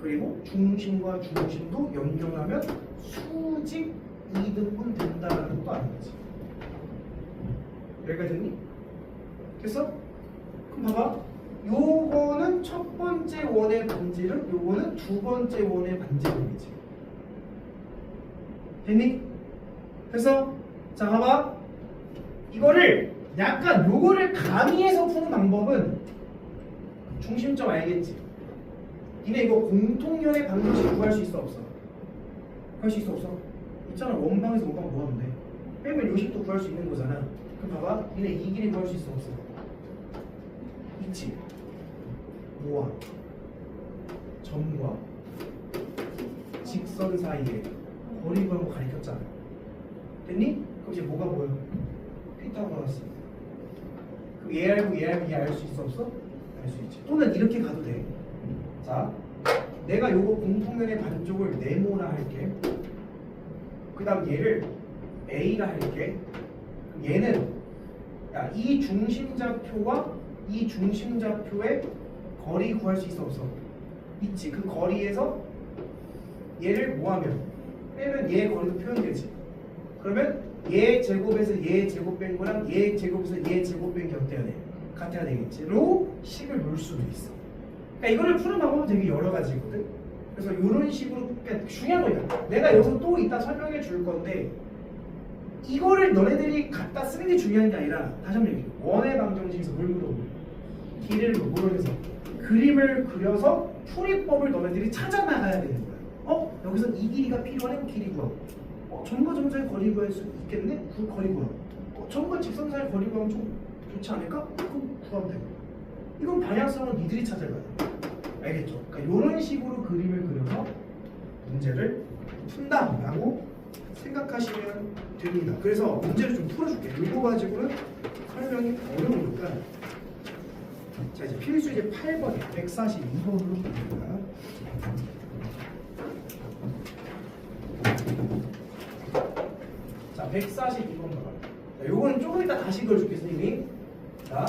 그리고 중심과 중심도 연결하면 수직 2등분 된다는 것도 아는 거지. 여기까지 됐니? 됐어? 그럼 봐봐. 요거는 첫 번째 원의 반지름, 요거는 두 번째 원의 반지름이지. 됐니? 됐어? 자, 봐봐. 이거를 약간 요거를 가미해서 푸는 방법은 중심점 알겠지? 니네 이거 공통현의 방정식 구할 수 있어 없어? 구할 수 있어 없어? 있잖아. 원방에서 원방 뭐 하면 돼? 빼면 요식도 구할 수 있는 거잖아. 그럼 봐봐. 니네 이 길이 구할 수 있어 없어? 있지? 뭐와? 점과 직선 사이에 거리 구한 거 가리켰잖아. 됐니? 그럼 이제 뭐가 보여? 피타가 나왔어. 그럼 얘 알고 얘 알고 얘 알 수 있어 없어? 알 수 있지. 또는 이렇게 가도 돼. 자, 내가 요거 공통면의 반쪽을 네모라 할게. 그 다음 얘를 A라 할게. 얘는 야, 이 중심좌표와 이 중심좌표의 거리 구할 수 있어 없어? 있지. 그 거리에서 얘를 뭐하면 빼면 얘의 거리도 표현되지. 그러면 얘 제곱에서 얘 제곱 뺀 거랑 얘 제곱에서 얘 제곱 뺀 게 어때야 돼? 같아야 되겠지.로 식을 놓을 수도 있어. 그러니까 이거를 푸는 방법은 되게 여러 가지거든. 그래서 이런 식으로 그러니까 중요한 거야. 내가 여기서 또 이따 설명해 줄 건데 이거를 너네들이 갖다 쓰는 게 중요한 게 아니라 다시 한번 얘기해. 원의 방정식에서 뭘 물어보고 길을 물어서 그림을 그려서 풀이법을 너네들이 찾아 나가야 되는 거야. 여기서 이 길이가 필요하네. 길이 구하고. 점과 점 사이 거리 구할 수 있겠네. 그 거리 구하고. 점과 직선 사이 거리 구하면 좀 좋지 않을까? 그럼 구하면 되고. 이건 방향성은 니들이 찾아가야 돼. 알겠죠? 그러니까 이런 식으로 그림을 그려서 문제를 푼다라고 생각하시면 됩니다. 그래서 문제를 좀 풀어줄게. 이거 가지고는 설명이 어려우니까. 자, 이제 필수제 8번에 142번으로 갑니다. 자, 142번 봐봐. 요거는 조금 이따 다시 그려줄게, 선생님이. 자,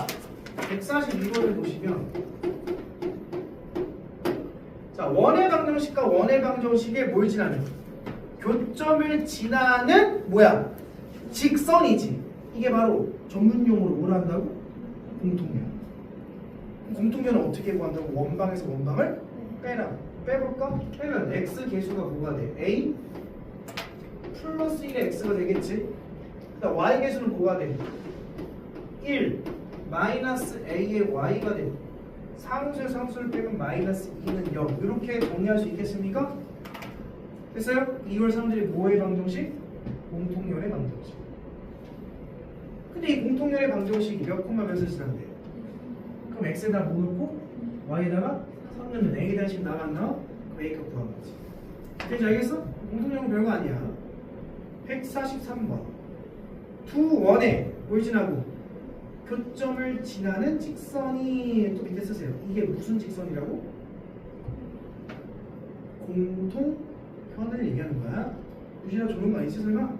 142번을 보시면 자, 원의 방정식과 원의 방정식에 뭘 지나는? 교점을 지나는 뭐야? 직선이지. 이게 바로 전문용어로 뭘 한다고? 공통면. 공통면은 어떻게 구한다고? 원방에서 원방을 빼라. 빼볼까? 빼면 x 계수가 뭐가 돼? a 플러스 1의 x가 되겠지. 그다음 y 계수는 뭐가 돼? 1 마이너스 a의 y가 돼. 상수를 빼면 마이너스 2는 0. 이렇게 정리할 수 있겠습니까? 됐어요? 2월 3일이 뭐의 방정식? 공통면의 방정식. 근데 이 공통면의 방정식이 몇 콤마 몇을 지난대? 그럼 x에다 뭐 넣고 y에다가 3 넣으면 a'씩 나갔나? 그럼 a값 구한 거지. 이제 알겠어? 공통면은 별거 아니야. 143번 두 원에 뭘 지나고? 교점을 지나는 직선이 또 밑에 쓰세요. 이게 무슨 직선이라고? 공통편을 얘기하는 거야. 유진아 좋은 거 아니지 설마?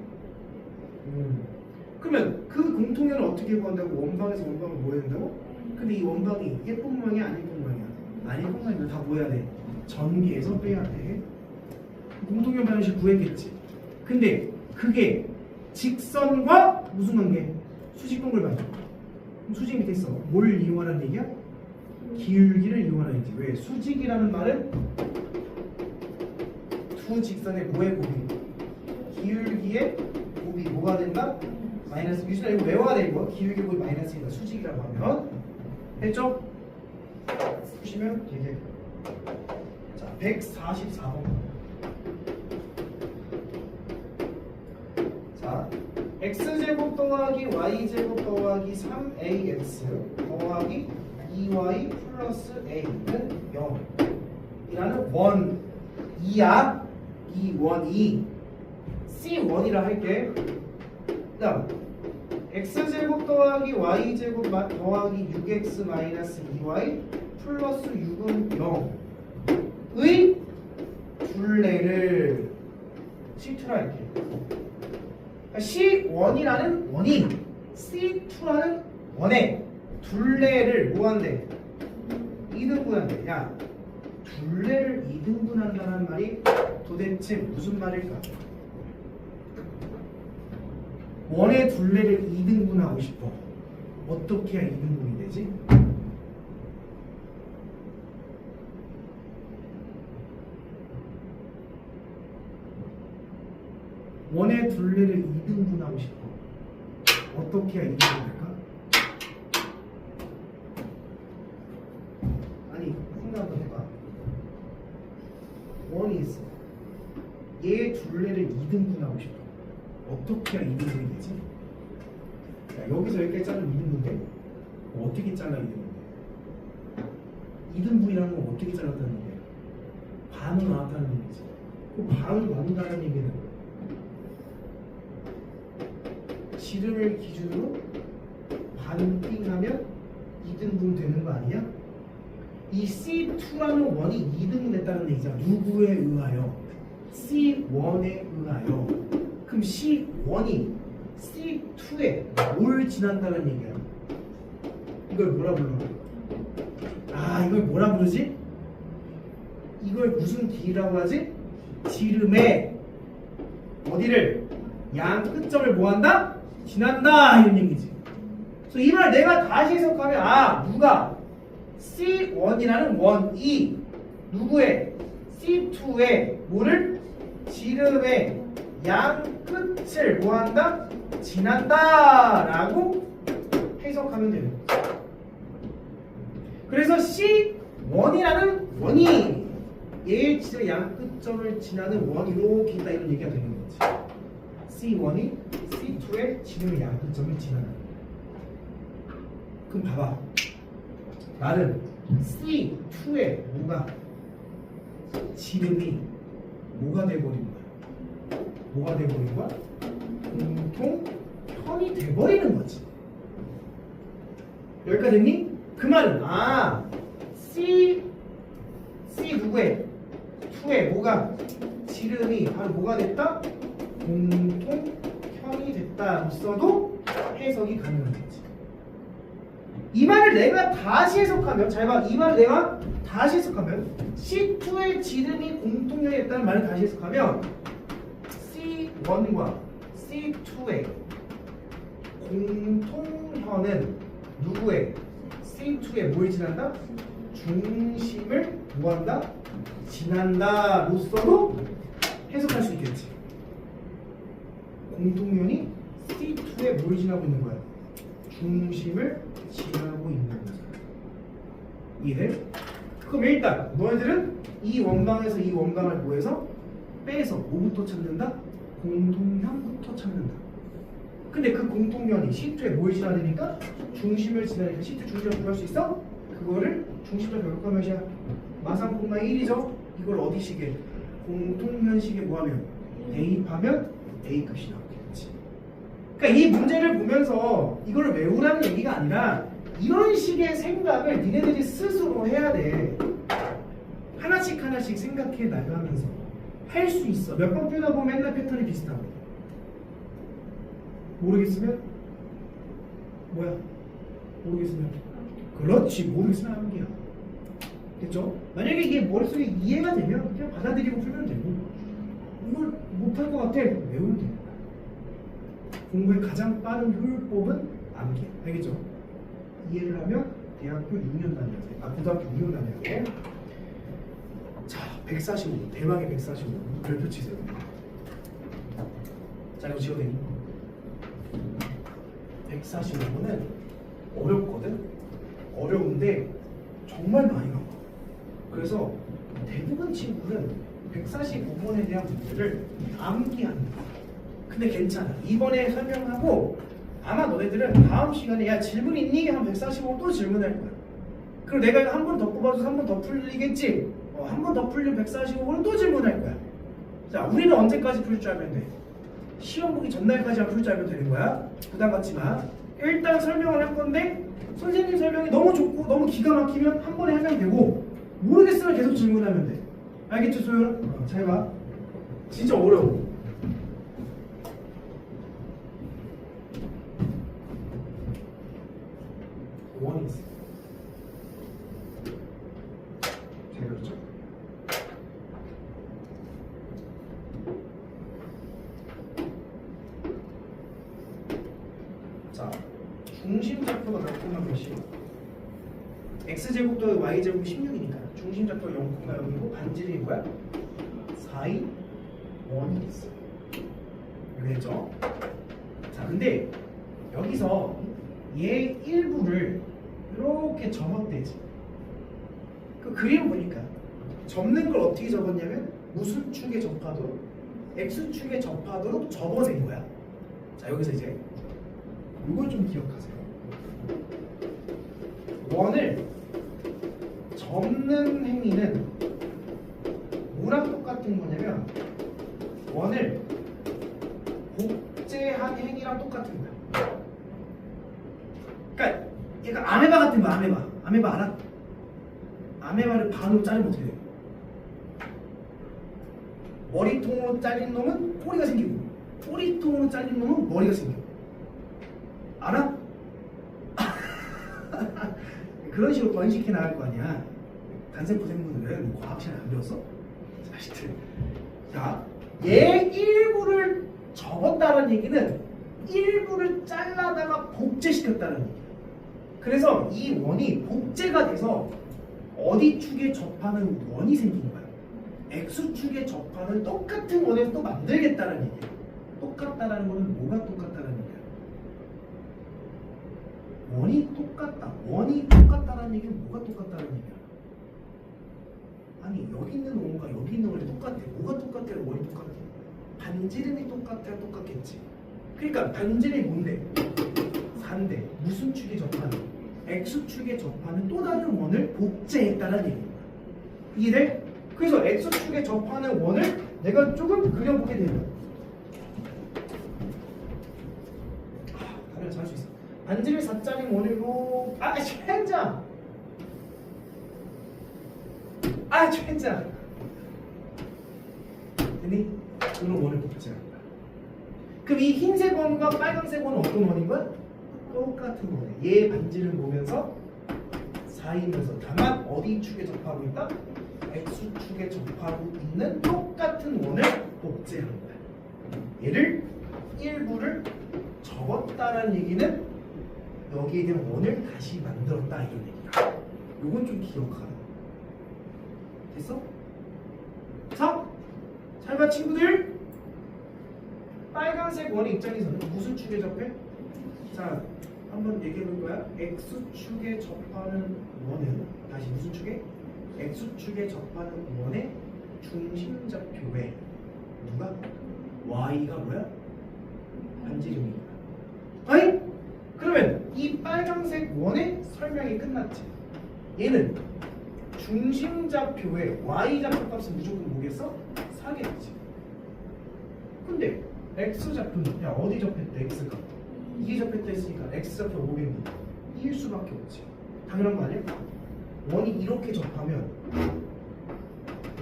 그러면 그 공통편을 어떻게 구한다고? 원방에서 원방을 뭐 해야 된다고? 근데 이 원방이 예쁜 모양이야 안 예쁜 모양이야? 안 예쁜 모양이면 다 뭐 해야 돼? 전개해서 빼야 돼. 공통편 방정식 구했겠지. 근데 그게 직선과 무슨 관계? 수직동글 관계. 수직 밑에 있어. 뭘 이용하라는 얘기야? 기울기를 이용하라는 얘기지. 왜? 수직이라는 말은 두 직선의 뭐의 곱이? 기울기의 곱이 뭐가 된다? 마이너스. 유진아 이거 외워야 돼 이거. 기울기 곱이 마이너스니까 수직이라고 하면 됐죠? 보시면 되게 자 144번 자 x제곱 더하기 y제곱 더하기 3ax 더하기 2y 플러스 a는 0 이라는 원이야. 이 원이 C1이라 할게. 그 다음 x제곱 더하기 y제곱 더하기 6x 마이너스 2y 플러스 6은 0의 둘레를 C2라 할게. C1이라는 원이 C2라는 원에 둘레를 뭐한대? 2등분한대. 야, 둘레를 2등분한다는 말이 도대체 무슨 말일까? 원의 둘레를 2등분하고 싶어. 어떻게 해야 2등분이 되지? 원의 둘레를 2등분하고 싶어. 어떻게 해야 2등분이 될까? 아니, 생각 한번 해봐. 원이 있어. 얘의 둘레를 2등분하고 싶어. 어떻게 해야 2등분이 되지? 자, 여기서 여기까지 자르면 2등분 돼? 어떻게 잘라 2등분 돼? 2등분이라는 건 어떻게 잘랐다는 얘기야? 반으로 나왔다는 얘기지. 그 반으로 나눈다는 얘기는 지름을 기준으로 반띵하면 2등분 되는 거 아니야? 이 C2라는 원이 2등분 됐다는 얘기잖아. 누구에 의하여? C1에 의하여. 그럼 C1이 C2에 뭘 지난다는 얘기야? 이걸 뭐라 불러? 아, 이걸 뭐라 부르지? 이걸 무슨 길이라고 하지? 지름의 어디를? 양 끝점을 뭐한다? 지난다 이런 얘기지. 그래서 이 말 내가 다시 해석하면 누가 C1이라는 원이 누구의 C2의 뭐를 지름의 양 끝을 뭐한다? 지난다 라고 해석하면 되는 거죠. 그래서 C1이라는 원이 얘의 지름의 양 끝점을 지나는 원이 이렇게 있다 이런 얘기가 되는 거지. C1이 C2의 지름의 양 끝점을 지나는. 그럼 봐봐. 나는 C2의 뭐가 지름이 뭐가 돼버린 거야? 뭐가 돼버린 거야? 공통편이 돼버리는 거지. 여기까지 됐니? 그 말은 C 누구의 2의 뭐가 지름이 바로 뭐가 됐다? 공통편이 됐다로서도 해석이 가능한 거지. 이 말을 내가 다시 해석하면 잘 봐. 이 말을 내가 다시 해석하면 C2의 지름이 공통편이 됐다는 말을 다시 해석하면 C1과 C2의 공통편은 누구의 C2의 뭘 지난다? 중심을 뭐한다? 지난다로서도 해석할 수 있겠지. 공통면이 C2의 뭘 지나고 있는 거야? 중심을 지나고 있는 거야. 이해돼? 그럼 일단 너희들은 이 원방에서 이 원방을 뭐해서 빼서 뭐부터 찾는다? 공통면부터 찾는다. 근데 그 공통면이 C2에 뭘 지나야 되니까? 중심을 지나니까 C2 중심을 구할 수 있어? 그거를 중심을 결국한 몇이야? 마상콤마 1이죠? 이걸 어디식에? 공통면식에 뭐하면? 대입하면 A값이 나오겠지. 그러니까 이 문제를 보면서 이걸 외우라는 얘기가 아니라 이런 식의 생각을 니네들이 스스로 해야 돼. 하나씩 하나씩 생각해 나가면서 할 수 있어. 몇 번 풀다 보면 맨날 패턴이 비슷하고. 모르겠으면 뭐야? 모르겠으면 그렇지. 모르겠으면 암기야. 됐죠? 만약에 이게 머릿속에 이해가 되면 그냥 받아들이고 풀면 되고, 이걸 못할 것 같아 외우면 돼. 공부의 가장 빠른 효율법은 암기야. 알겠죠? 이해를 하면 대학교 6년 다녀야 돼. 고등학교 6년 다녀야 돼. 자, 145. 대망의 145. 별표 치세요. 자, 이거 지워야 되니? 145는 어렵거든? 어려운데 정말 많이 나와. 그래서 대부분 친구는 145번에 대한 문제를 암기합니다. 근데 괜찮아. 이번에 설명하고 아마 너네들은 다음 시간에 야 질문 있니? 한 145번 또 질문할 거야. 그리고 내가 이거 한 번 더 뽑아서 한 번 더 풀리겠지? 한 번 더 풀리면 145번은 또 질문할 거야. 자, 우리는 언제까지 풀 줄 알면 돼? 시험 보기 전날까지만 풀 줄 알면 되는 거야. 부담 갖지 마. 일단 설명을 할 건데 선생님 설명이 너무 좋고 너무 기가 막히면 한 번에 하면 되고, 모르겠으면 계속 질문하면 돼. 알겠죠, 소율? 잘 봐. 진짜 어려워. 원이 있어. 잘 그렇죠? 자, 중심 좌표가 몇 콤마 몇이야? x제곱 더하기 y제곱 16이니까 중심 좌표가 0,0이고 반지름이 뭐야? 4이 1이 있어. 알겠죠? 자, 근데 여기서 얘 일부를 이렇게 접었대지. 그 그림 보니까 접는 걸 어떻게 접었냐면 무슨 축에 접하도록? x축에 접하도록 접어낸 거야. 자, 여기서 이제 이걸 좀 기억하세요. 원을 접는 행위는 뭐랑 똑같은 거냐면 원을 복제한 행위랑 똑같은 거야. 그러니까 얘가 아메바 같은 거야. 아메바 알아? 아메바를 반으로 자르면 어떻게 돼? 머리통으로 잘린 놈은 꼬리가 생기고, 꼬리통으로 잘린 놈은 머리가 생겨. 알아? 그런 식으로 번식해 나갈 거 아니야. 단세포생물들은 과학 시간에 안 배웠어? 자식들. 자, 얘 일부를 접었다는 얘기는 일부를 잘라다가 복제시켰다는 얘기야. 그래서 이 원이 복제가 돼서 어디 축에 접하는 원이 생긴 거야. X축에 접하는 똑같은 원을 또 만들겠다는 얘기야. 똑같다라는 거는 뭐가 똑같다는 얘기야? 원이 똑같다. 원이 똑같다라는 얘기는 뭐가 똑같다는 얘기야? 아니 여기 있는 원과 여기 있는 원이 똑같아. 뭐가 똑같아? 원이 똑같아. 반지름이 똑같아? 똑같겠지. 그러니까 반지름이 뭔데? 4인데 무슨 축에 접하는? X축에 접하는 또 다른 원을 복제했다는 얘기야. 이해돼? 그래서 X축에 접하는 원을 내가 조금 그려보게 되면 다른 잘할 수 있어. 반지름 4짜리 원으로 젠장! 젠장! 됐니? 그런 원을 복제한다. 그럼 이 흰색 원과 빨간색 원은 어떤 원인 거야? 똑같은 원이야. 얘 반지름 보면서 4이면서 다만 어디 축에 접하고 있다? X축에 접하고 있는 똑같은 원을 복제한 거야. 얘를 일부를 접었다라는 얘기는 여기에 대한 원을 다시 만들었다 이런 얘기야. 요건 좀 기억하라. 됐어? 자, 잘 봐 친구들. 빨간색 원의 입장에서는 무슨 축에 접해? 자, 한번 얘기해 볼 거야. X축에 접하는 원은 다시 무슨 축에? X축에 접하는 원의 중심좌표에 누가? Y가 뭐야? 반지름이야. 아니? 그러면 이 빨간색 원의 설명이 끝났지. 얘는 중심좌표의 Y좌표 값은 무조건 뭐겠어? 4겠지. 근데 X좌표는 야 어디 접했대? X가 이게 접했다 했으니까 X좌표 뭐겠니? 2일 수밖에 없지. 당연한 거 아니야? 원이 이렇게 접하면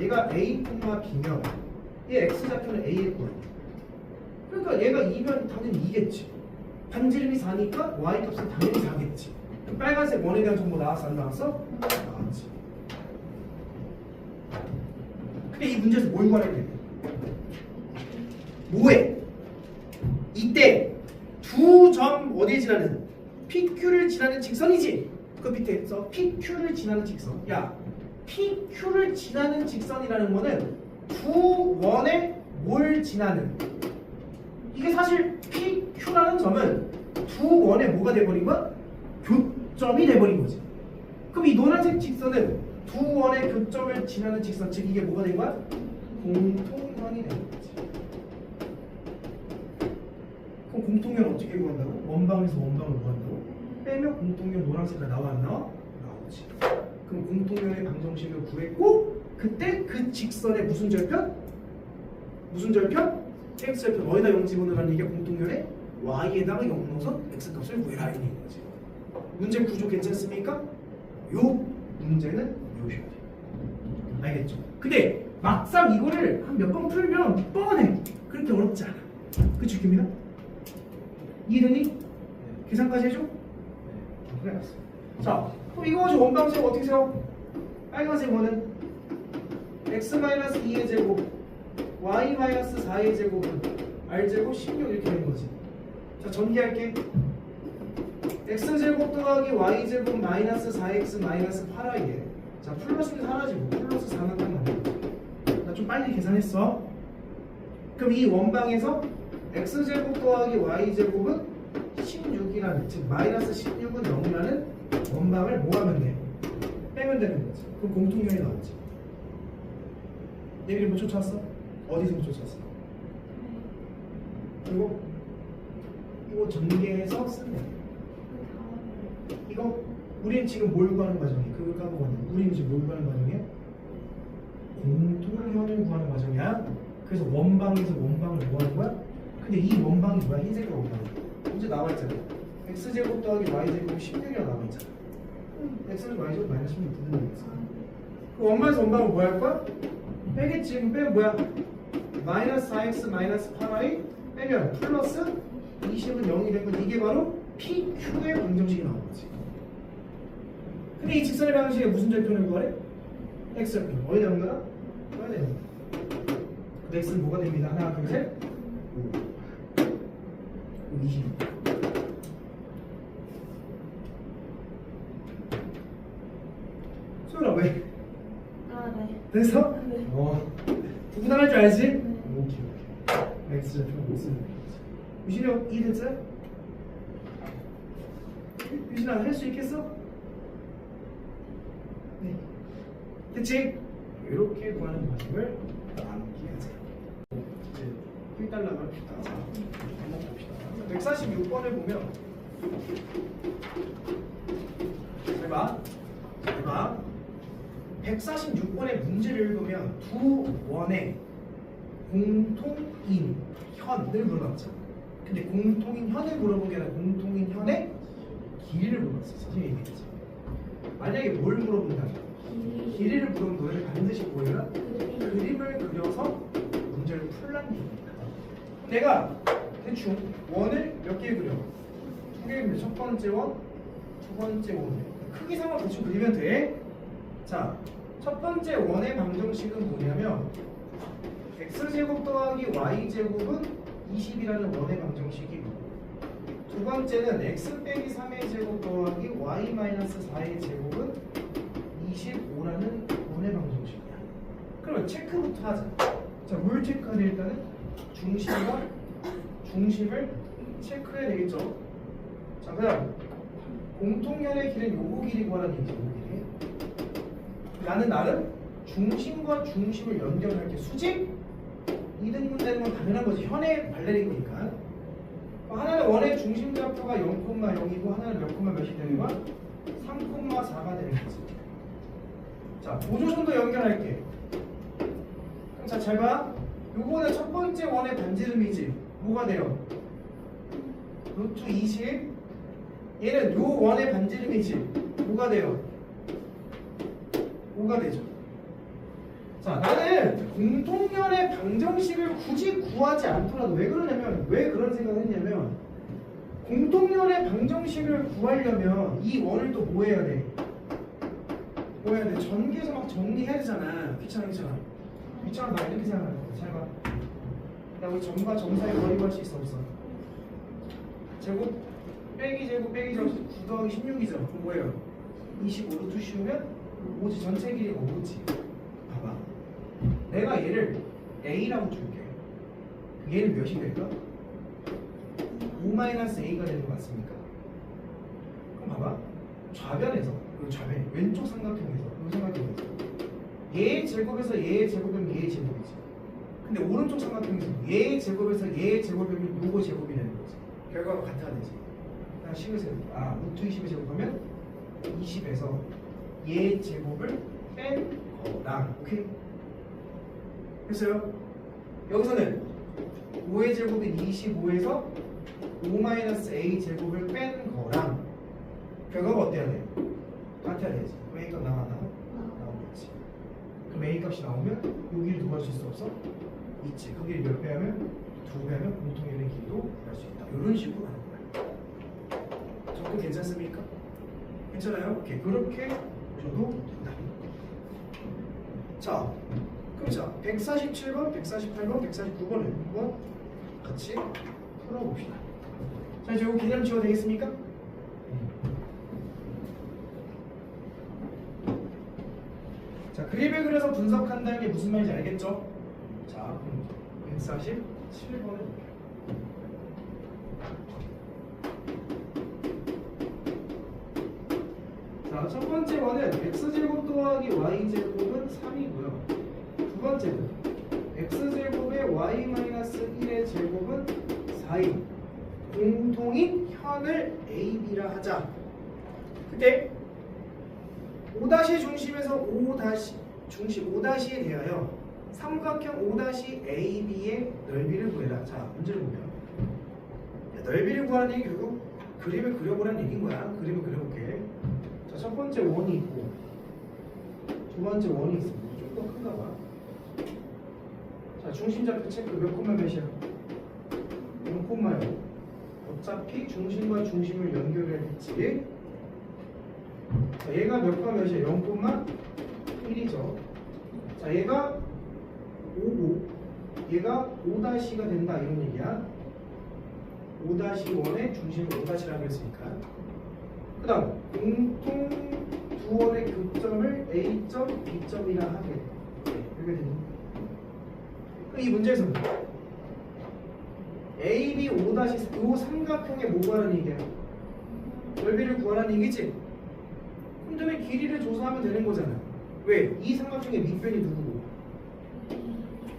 얘가 A, B면 얘 X좌표는 A일 거야. 그러니까 얘가 2면 당연히 2겠지. 반지름이 4니까 Y 값은 당연히 4겠지. 빨간색 원에 대한 정보 나왔어 안 나왔어? 나왔지. 근데 이 문제에서 뭘 구하려고 해? 뭐해? 이때 두 점 어디에 지나는? PQ를 지나는 직선이지. 그 밑에 써 PQ를 지나는 직선. 야, PQ를 지나는 직선이라는 거는 두 원에 뭘 지나는? 이게 사실 PQ라는 점은 두 원에 뭐가 돼버린 거야? 교점이 돼버린 거지. 그럼 이 노란색 직선은 두 원의 교점을 지나는 직선, 즉 이게 뭐가 된 거야? 공통선이 된 거지. 그럼 공통면 어떻게 구한다고? 원방에서 원방을 구한다고? 빼면 공통면 노란색이 나와 안 나와? 나오지. 그럼 공통면의 방정식을 구했고 그때 그 직선의 무슨 절편? 무슨 절편? X절편. 어디다 0 집어넣으라는 얘기가 공통면에 Y에다가 0 넣어서 X값을 구해라 이런 거지. 문제 구조 괜찮습니까? 요 문제는 요식이야. 알겠죠? 근데 막상 이거를 한 몇 번 풀면 뻔해. 그렇게 어렵지 않아. 그치 깁니다. 이해되니? 계산까지 해줘? 그래 알았어. 자, 그럼 이거 가지고 원방식 어떻게 세워? 빨간색 원은 x-2의 제곱 y-4의 제곱은 r제곱 16 이렇게 되는 거지. 자, 전개할게. x제곱 더하기 y제곱 마이너스 4x 마이너스 8y에 자, 플러스는 사라지고 플러스 4만 딱 남겨. 나 좀 빨리 계산했어. 그럼 이 원방에서 x제곱 더하기 y제곱은 16이라는, 즉 마이너스 16은 0이라는 원방을 뭐 하면 돼? 빼면 되는 거지. 그럼 공통면이 나오지. 얘를 못 쫓았어? 어디서 못 쫓았어? 그리고 이거 전개해서 쓰면 이거 우리는 지금 뭘 구하는 과정이야? 그걸 까먹었네. 우리는 지금 뭘 구하는 과정이야? 공통면을 구하는 과정이야. 그래서 원방에서 원방을 뭐 하는 거야? 근데 이 원방이 뭐야? 흰색으로 원방이 문제 나와 있잖아. x제곱 더하기 y제곱 16이라고 나와 있잖아. x는 y제곱 마이너스 16 붙는 거겠어. 그 원방에서 원방을 뭐 할 거야? 빼겠지. 그럼 빼면 뭐야? 마이너스 4x 마이너스 8y 빼면 플러스 20은 0이 된 건 이게 바로 PQ의 방정식이 나온 거지. 근데 이 직선의 방정식에 무슨 절편을 구하래? x절편. 어디다 놓은 거야? 어디다 놓은 거야? 그 x는 뭐가 됩니다? 하나, 둘, 셋. 20. 소연아 왜? 아, 네. 됐어? 네. 구분할 줄 알지? 네. 오케이. X좌표 못 쓰는 거지. 유진이 형 이해됐어요? 유진아 할 수 있겠어? 네. 됐지? 이렇게 구하는 방식을 암기하세요. 이제 1달러 합시다. 한번 봅시다. 146번을 보면 잘 봐. 146번의 문제를 읽으면 두 원의 공통인 현을 물어봤죠. 근데 공통인 현을 물어본 게 아니라 공통인 현의 길이를 물어봤어. 선생님이 얘기했지. 만약에 뭘 물어본다면 길이를 물어보면 너희를 반드시 보여라 그림을 그려서 문제를 풀라는 얘기입니다. 내가 대충 원을 몇 개 그려? 두 개 그려. 첫 번째 원, 두 번째 원. 크기상으로 대충 그리면 돼. 자, 첫 번째 원의 방정식은 뭐냐면 x제곱 더하기 y제곱은 20이라는 원의 방정식이고, 두 번째는 x 빼기 3의 제곱 더하기 y 마이너스 4의 제곱은 25라는 원의 방정식이야. 그러면 체크부터 하자. 자, 뭘 체크하냐? 일단은 중심과 중심을 체크해야 되겠죠. 자, 그다음 공통연의 길은 요거 길이 구하라는 얘기죠. 요거 길이. 나는 나름 중심과 중심을 연결할게. 수직? 이등분 되는 건 당연한 거지. 현의 발레린 거니까. 하나는 원의 중심 좌표가 0,0이고 하나는 몇 콤마 몇이 되는 거야? 3,4가 되는 거지. 자, 보조선도 연결할게. 그럼 자, 잘 봐. 요거는 첫 번째 원의 반지름이지. 뭐가 돼요? 루트 20. 얘는 요 원의 반지름이지. 뭐가 돼요? 5가 되죠. 자, 나는 공통연의 방정식을 굳이 구하지 않더라도 왜 그러냐면, 왜 그런 생각을 했냐면, 공통연의 방정식을 구하려면 이 원을 또 뭐 해야 돼? 뭐 해야 돼? 전개해서 막 정리해야 되잖아. 귀찮아. 나 이렇게 생각하는 거야. 잘 봐. 나 우리 점과 점 사이 거리 구할 수 있어 없어? 제곱 빼기 제곱 9 더하기 16이죠. 그럼 뭐예요? 25로 씌우면 5지. 전체 길이가 5지. 봐봐. 내가 얘를 A라고 줄게. 얘는 몇이 될까? 5-A가 되는 거 맞습니까? 그럼 봐봐. 좌변에서, 좌변, 왼쪽 삼각형에서, 이 삼각형에서 얘의 제곱에서 얘의 제곱이면 얘의 제곱이지. 근데 오른쪽 삼각형에서 얘의 제곱에서 얘의 제곱이면 요거 제곱이 되는 거지. 결과가 같아야 되지. 그냥 식으세요. 루트 20을 제곱하면 20에서 얘의 제곱을 뺀 거랑, 오케이? 됐어요? 여기서는 5의 제곱인 25에서 5-A 제곱을 뺀 거랑 결과가 어때야 돼? 같아야 되지. 그럼 A 값 나오겠지. 그럼 A 값이 나오면 여기를 누가 할 수 있어 없어? 있지. 그 길이 몇 배 하면? 2배 하면 공통연의 길이도 구할 수 있다. 이런 식으로 하는 거야. 접근 괜찮습니까? 괜찮아요? 오케이. 그렇게 줘도 된다. 자, 그럼 자 147번, 148번, 149번을 한번 같이 풀어봅시다. 자, 이제 이거 개념 지워도 되겠습니까? 자, 그림을 그려서 분석한다는 게 무슨 말인지 알겠죠? 자, 147번을 볼게요. 자, 첫 번째 원은 x제곱 더하기 y제곱은 3이고요. 두 번째는 x제곱의 y-1의 제곱은 4인 공통인 현을 AB라 하자. 그때 5' 중심에서 5' 중심 5'에 대하여 삼각형 5'AB의 넓이를 구해라. 자, 문제를 보면 넓이를 구하는 얘기 결국 그림을 그려보라는 얘기인 거야. 그림을 그려볼게. 자, 첫 번째 원이 있고 두 번째 원이 있습니다. 좀 더 큰가 봐. 자, 중심좌표 체크 몇 콤마 몇이야? 0콤마요. 어차피 중심과 중심을 연결해야 했지. 자, 얘가 몇 콤마 몇이야? 0,1이죠. 자, 얘가 5고 얘가 5'가 된다 이런 얘기야. 5'원의 중심을 5'라고 했으니까. 그 다음 공통 두 두 원의 교점을 A점, B점이라 하게 이렇게 되니 이 문제에서는 AB 5-요 삼각형의 뭐 구하라는 얘기야? 넓이를 구하라는 얘기지? 그럼 전에 길이를 조사하면 되는 거잖아. 왜? 이 삼각형의 밑변이 누구고?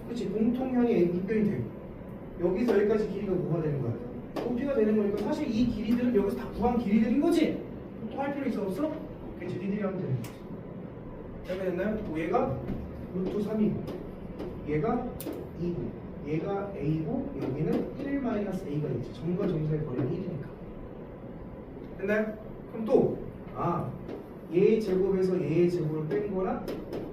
그렇지, 공통형의 밑변이 되고 여기서 여기까지 길이가 뭐가 되는 거야? 높이가 되는 거니까 사실 이 길이들은 여기서 다 구한 길이들인 거지? 또 할 필요 있어 없어? 그치, 니들이 하면 되는 거지. 잘 됐나요? 또 얘가 루트 3이고 얘가 2고 얘가 A고 여기는 1-A가 되지. 점과 점사의 거리는 1이니까 됐나요? 그럼 또 얘의 제곱에서 얘의 제곱을 뺀 거랑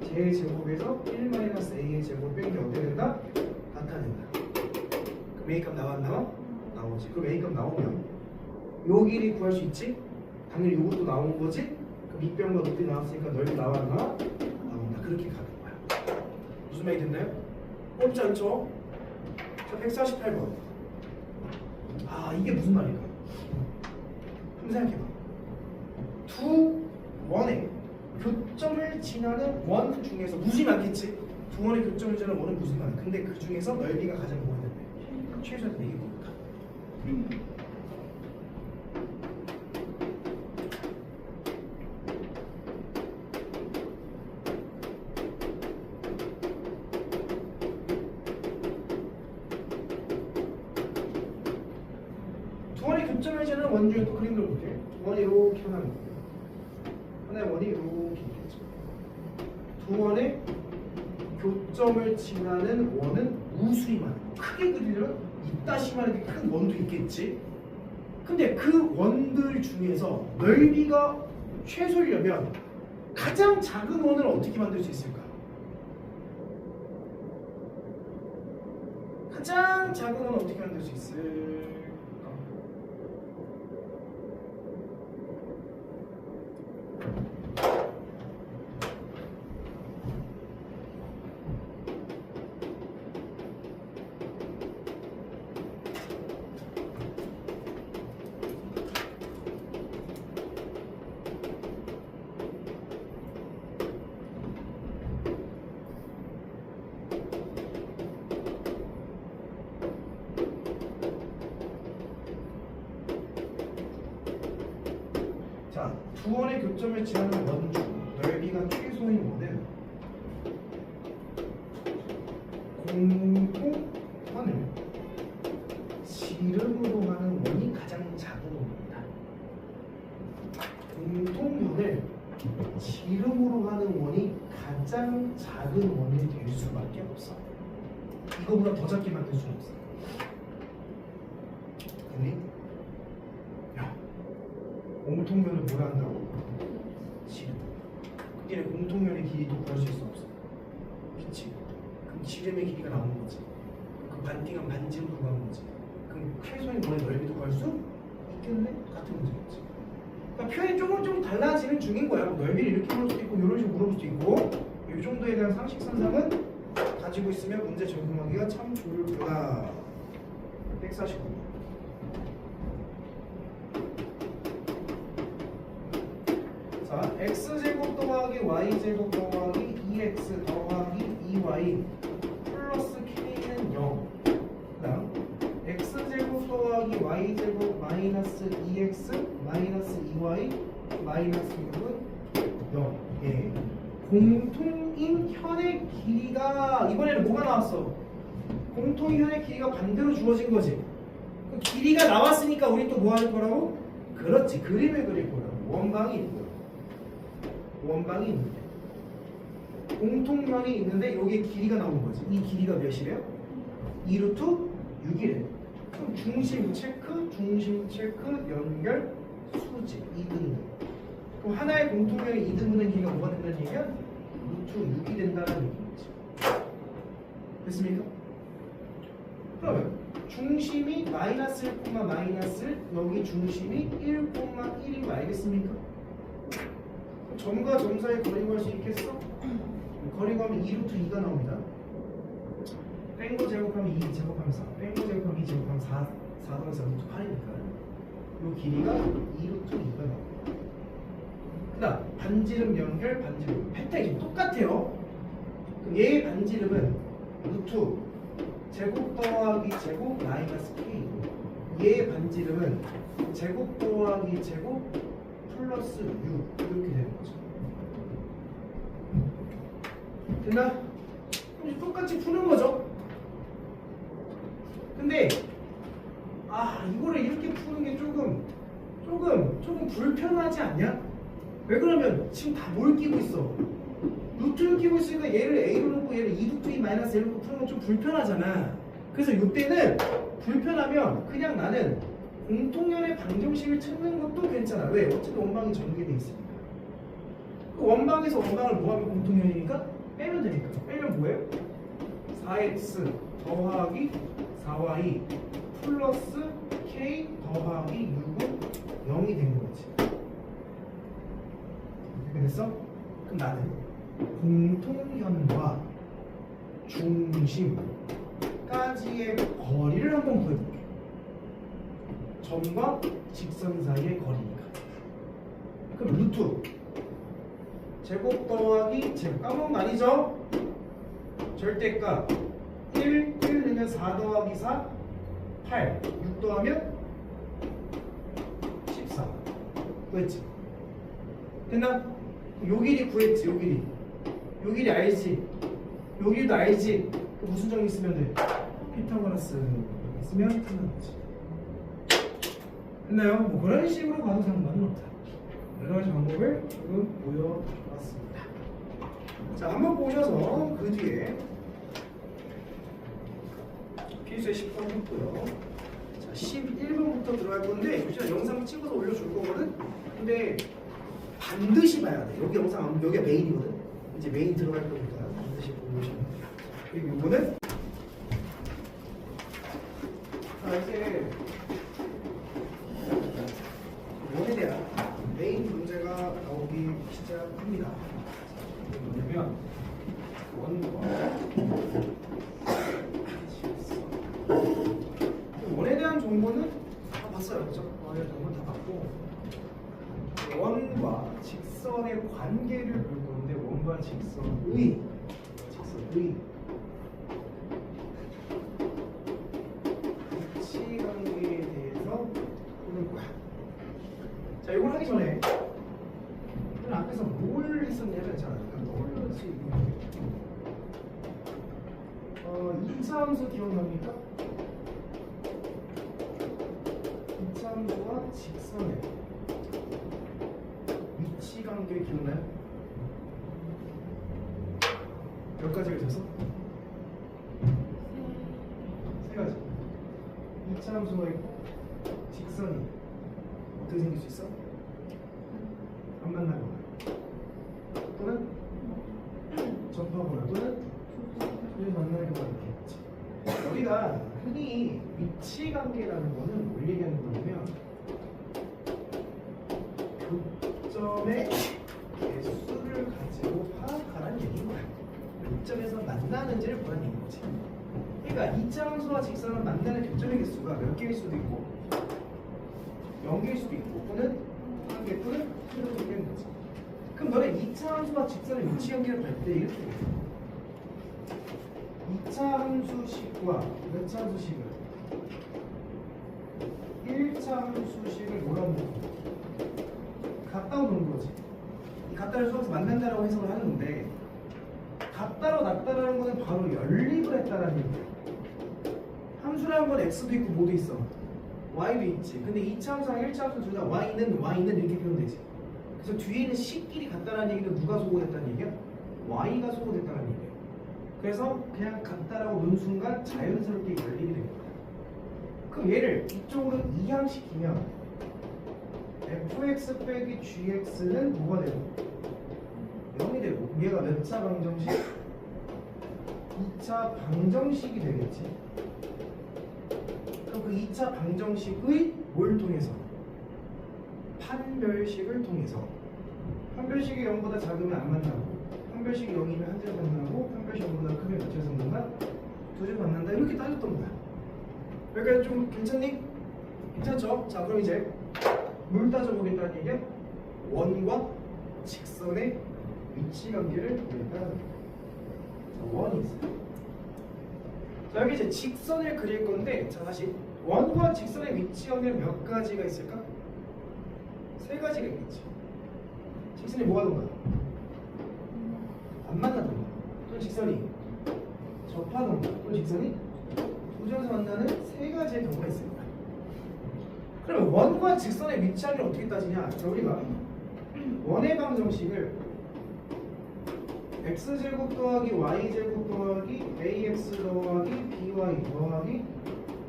쟤의 제곱에서 1-A의 제곱을 뺀 게 어떻게 된다? 같아 된다. 그럼 A값 나왔나? 나오지. 그럼 A값 나오면 요 길이 구할 수 있지? 당연히 요것도 나오는 거지? 그 밑변과 높이 나왔으니까 넓이 나왔나? 나온다. 그렇게 가는 거야. 무슨 말이 됐나요? 어렵지 않죠? 자, 148번. 이게 무슨 말일까? 한번 생각해봐. 두 원의 교점을 지나는 원 중에서 무수히 많겠지? 두 원의 교점을 지나는 원은 무수히 많아. 근데 그 중에서 넓이가 가장 뭐가 된대? 최소한 4개 겁니다. 두 원의 교점을 지나는 원 중에 또 그림 그려볼게. 원이 이렇게 하나 있고 하나의 원이 이렇게 있겠죠. 두 원의 교점을 지나는 원은 무수히 많아. 크게 그리려면 이따시만하게 큰 원도 있겠지. 근데 그 원들 중에서 넓이가 최소이려면 가장 작은 원을 어떻게 만들 수 있을까? 가장 작은 원은 어떻게 만들 수 있을까? 자, 두 원의 교점을 지나는 원 중 넓이가 최소인 원은 공통원을 지름으로 하는 원이 가장 작은 원입니다. 공통원을 지름으로 하는 원이 가장 작은 원이 될 수밖에 없어. 이거보다 더 작게 만들 수는 없어. 됐니? 공통면을 뭐라 한다고? 지름. 근데 공통면의 길이도 구할 수 있어 없어? 그치? 그럼 지름의 길이가 나오는 거지. 그 반띵한 반지름도 구하는 거지. 그럼 최소인 원의 넓이도 구할 수 있겠네? 같은 문제겠지. 그러니까 표현이 조금 달라지는 중인 거야. 뭐 넓이를 이렇게 물을 수도 있고 이런 식으로 물어볼 수도 있고 이 정도에 대한 상식선상은 가지고 있으면 문제 적용하기가 참 좋을 거다. 149번. 자, x제곱 더하기 y제곱 더하기 2x 더하기 2y 플러스 k는 0. 그 다음 x제곱 더하기 y제곱 마이너스 2x 마이너스 2y 마이너스 6은 0. 예. 공통인 현의 길이가 이번에는 뭐가 나왔어? 공통인 현의 길이가 반대로 주어진 거지. 그 길이가 나왔으니까 우리 또 뭐 할 거라고? 그렇지, 그림을 그릴 거라고. 원방이 있고요. 원방이 있는데 공통면이 있는데 여기에 길이가 나오는 거지. 이 길이가 몇이래요? 2루트 6이래. 그럼 중심 체크, 연결, 수직, 2등분. 그럼 하나의 공통면이 2등분의 길이가 뭐가 된다는 얘기야? 루트 6이 된다는 얘기겠지. 됐습니까? 그러면 중심이 마이너스 1, 마이너스 여기 중심이 1,1인 거 알겠습니까? 점과 점 사이 거리 구할 수 있겠어? 거리 구하면 2루트 2가 나옵니다. 뺀 거 제곱하면 2 제곱하면 4, 뺀 거 제곱하면 2 제곱하면 4 더하기 4 루트 8이니까 이 길이가 2루트 2가 나옵니다. 그다음 반지름 연결 반지름 패턴이 지금 똑같아요. 그럼 얘의 반지름은 루트 제곱 더하기 제곱 마이너스 k. 얘의 반지름은 제곱 더하기 제곱 플러스 6 이렇게 되는 거죠. 됐나? 그럼 이제 똑같이 푸는 거죠. 근데 이거를 이렇게 푸는 게 조금 불편하지 않냐? 왜 그러면 지금 다 뭘 끼고 있어? 루트를 끼고 있으니까 얘를 a로 놓고 얘를 2루트 2 마이너스 1로 놓고 푸는 건 좀 불편하잖아. 그래서 이때는 불편하면 그냥 나는 공통연의 방정식을 찾는 것도 괜찮아. 왜? 어차피 원방이 전개돼 있으니까. 그 원방에서 원방을 뭐하면 공통연이니까? 빼면 되니까. 빼면 뭐예요? 4x 더하기 4y 플러스 k 더하기 6은 0이 되는 거지. 이렇게 됐어? 그럼 나는 공통연과 중심까지의 거리를 한번 구해볼게. 점과 직선 사이의 거리니까. 그럼 루트 제곱 더하기 제곱 까먹은 거 아니죠? 절대값 1 넣으면 4 더하기 4 8 6 더하면 14 구했지? 됐나? 요 길이 구했지. 요 길이 알지? 요 길도 알지? 그 무슨 정리 쓰면 돼? 피타고라스 쓰면 끝나는 거지. 됐나요? 뭐 그런 식으로 가도 상관은 없다. 여러 가지 방법을 지금 보여봤습니다. 자, 한번 보셔서 그 뒤에 필수의 10번 했고요. 자, 11번부터 들어갈 건데 요즘 영상 찍어서 올려줄 거거든. 근데 반드시 봐야 돼. 여기 영상 여기가 메인이거든. 이제 메인 들어갈 거니까 반드시 보시면 돼요. 그리고 이거는 이제 원에 대한 메인 문제가 나오기 시작합니다. 이게 뭐냐면 원에 대한 정보는 다 봤어요, 그죠? 원에 대한 정보는 다 봤고 원과 직선의 관계를 볼 건데 원과 직선의 위치 관계에 대해서 보는 거야. 자, 이걸 하기 전에 앞에서 뭘 했었냐면 자, 떠올려지 2차 함수 기억납니까? 2차 함수와 직선의 위치 관계 기억나요? 몇 가지를 줬어? 세 가지. 2차 함수가 있고 직선이 어떻게 생길 수 있어? 안 만나거나 또는 접하거나 또는 만나는 경우가 있겠지. 우리가 흔히 위치 관계라는 거는 뭘 얘기하는 거냐면 교점의 개수를 가지고 파악하라는 얘기인 거야. 교점에서 만나는지를 보라는 얘기인 거지. 그러니까 2차 함수와 직선은 만나는 교점의 개수가 몇 개일 수도 있고 0개일 수도 있고 또는 1개 또는 1개인 거지. 그럼 너네 2차 함수와 직선의 위치 관계를 할 때 이렇게 돼. 2차 함수식과 몇 차 함수식을 1차 함수식을 뭐라고 부르는 같다고 부르는 거지. 이 같다를 수학에서 만난다라고 해석을 하는데 같다로 낮다라는 거는 바로 연립을 했다라는 얘기야. 함수라는 건 x도 있고 뭐도 있어. y도 있지. 근데 2차 함수랑 1차 함수 둘 다 y는 이렇게 표현되지. 그래서 뒤에 있는 식끼리 같다라는 얘기는 누가 소거됐다는 얘기야? y가 소거됐다는 얘기야. 그래서 그냥 같다라고 놓은 순간 자연스럽게 연립이 됩니다. 그럼 얘를 이쪽으로 이항시키면 fx 빼기 gx는 뭐가 되고 0이 되고 얘가 몇 차 방정식? 2차 방정식이 되겠지. 그럼 그 2차 방정식의 뭘 통해서? 판별식을 통해서. 판별식이 0보다 작으면 안 만나고 판별식이 0이면 한 자리에서 만나고 판별식이 0보다 크면 몇 자리에서 만난다? 두 자리에서 만난다. 이렇게 따졌던 거야. 여기까지 좀 괜찮니? 괜찮죠? 자, 그럼 이제 뭘 따져보겠다는 얘기야? 원과 직선의 위치 관계를 우리가 원이 있어요. 자, 여기 이제 직선을 그릴 건데, 자 다시 원과 직선의 위치 관계는 몇 가지가 있을까? 세 가지가 있겠지. 직선이 뭐 하던가? 안 만나던가. 또 직선이 접하던가. 또 직선이 도전에서 만나는 세 가지의 경우가 있습니다. 그러면 원과 직선의 위치 관계를 어떻게 따지냐? 자, 우리가 원의 방정식을 x제곱 더하기 y제곱 더하기 ax 더하기 by 더하기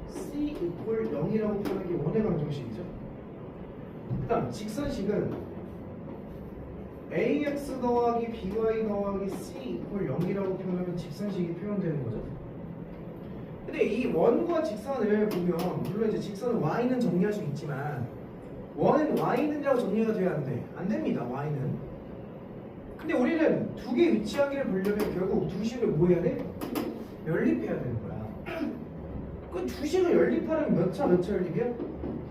c 이퀄 0이라고 표현하기 원의 방정식이죠. 그 다음 직선식은 ax 더하기 by 더하기 c 이퀄 0이라고 표현하면 직선식이 표현되는 거죠. 근데 이 원과 직선을 보면 물론 이제 직선은 y는 정리할 수 있지만 원은 y는이라고 정리가 돼야 안 돼. 안 됩니다. y는. 근데 우리는 두 개의 위치 관계를 보려면 결국 두 식을 뭐 해야 돼? 연립해야 되는 거야. 그 두 식을 연립하려면 몇 차 연립이야?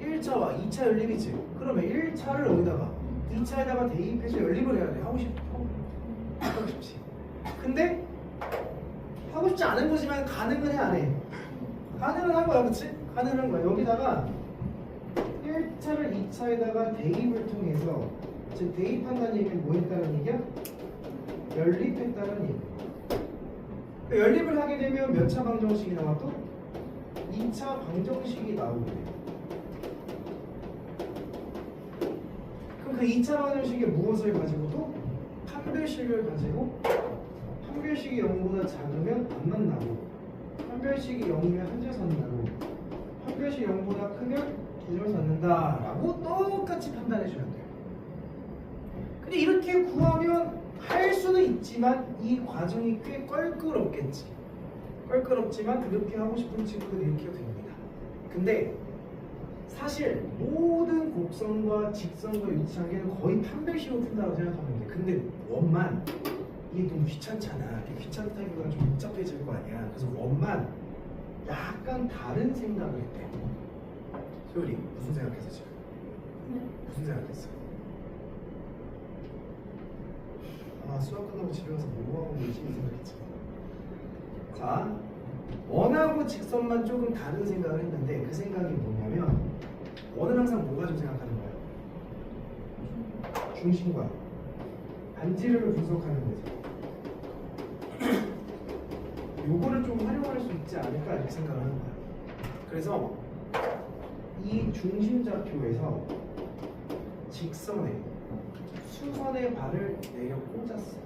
1차와 2차 연립이지. 그러면 1차를 어디다가 2차에다가 대입해서 연립을 해야 돼. 하고 싶어? 하고 싶지. 근데 하고 싶지 않은 거지만 가능은 해, 안 해? 가능은 한 거야, 그치? 가능은 한 거야. 여기다가 1차를 2차에다가 대입을 통해서, 즉 대입한다는 얘기는 뭐 했다는 얘기야? 연립했다는 얘기. 연립을 하게 되면 몇 차 방정식이 나와 또? 2차 방정식이 나오게 돼. 그럼 그 2차 방정식이 무엇을 가지고 또? 판별식을 가지고, 판별식이 0보다 작으면 안 만나고, 판별식이 0이면 한 줄 서는다고, 판별식이 0보다 크면 두 줄 서는다 라고 똑같이 판단해 주면 돼요. 근데 이렇게 구하면 할 수는 있지만 이 과정이 꽤 껄끄럽겠지. 껄끄럽지만 그렇게 하고 싶은 친구들은 이렇게 해도 됩니다. 근데 사실 모든 곡선과 직선과 위치관계는 거의 판별식으로 푼다고 생각하면 돼. 근데 원만 이게 너무 귀찮잖아. 귀찮다기보다 좀 복잡해질 거 아니야. 그래서 원만 약간 다른 생각을 했대. 소율이 무슨 생각했어 지금? 무슨 생각했어? 아, 수학 끝나고 집에 가서 뭐 하고 열심히 생각했지. 자, 원하고 직선만 조금 다른 생각을 했는데 그 생각이 뭐냐면 원은 항상 뭐 가지고 생각하는 거야? 중심과 반지름을 분석하는 거죠. 요거를 좀 활용할 수 있지 않을까 이렇게 생각을 하는 거야. 그래서 이 중심좌표에서 직선에 수선의 발을 내려 꽂았어.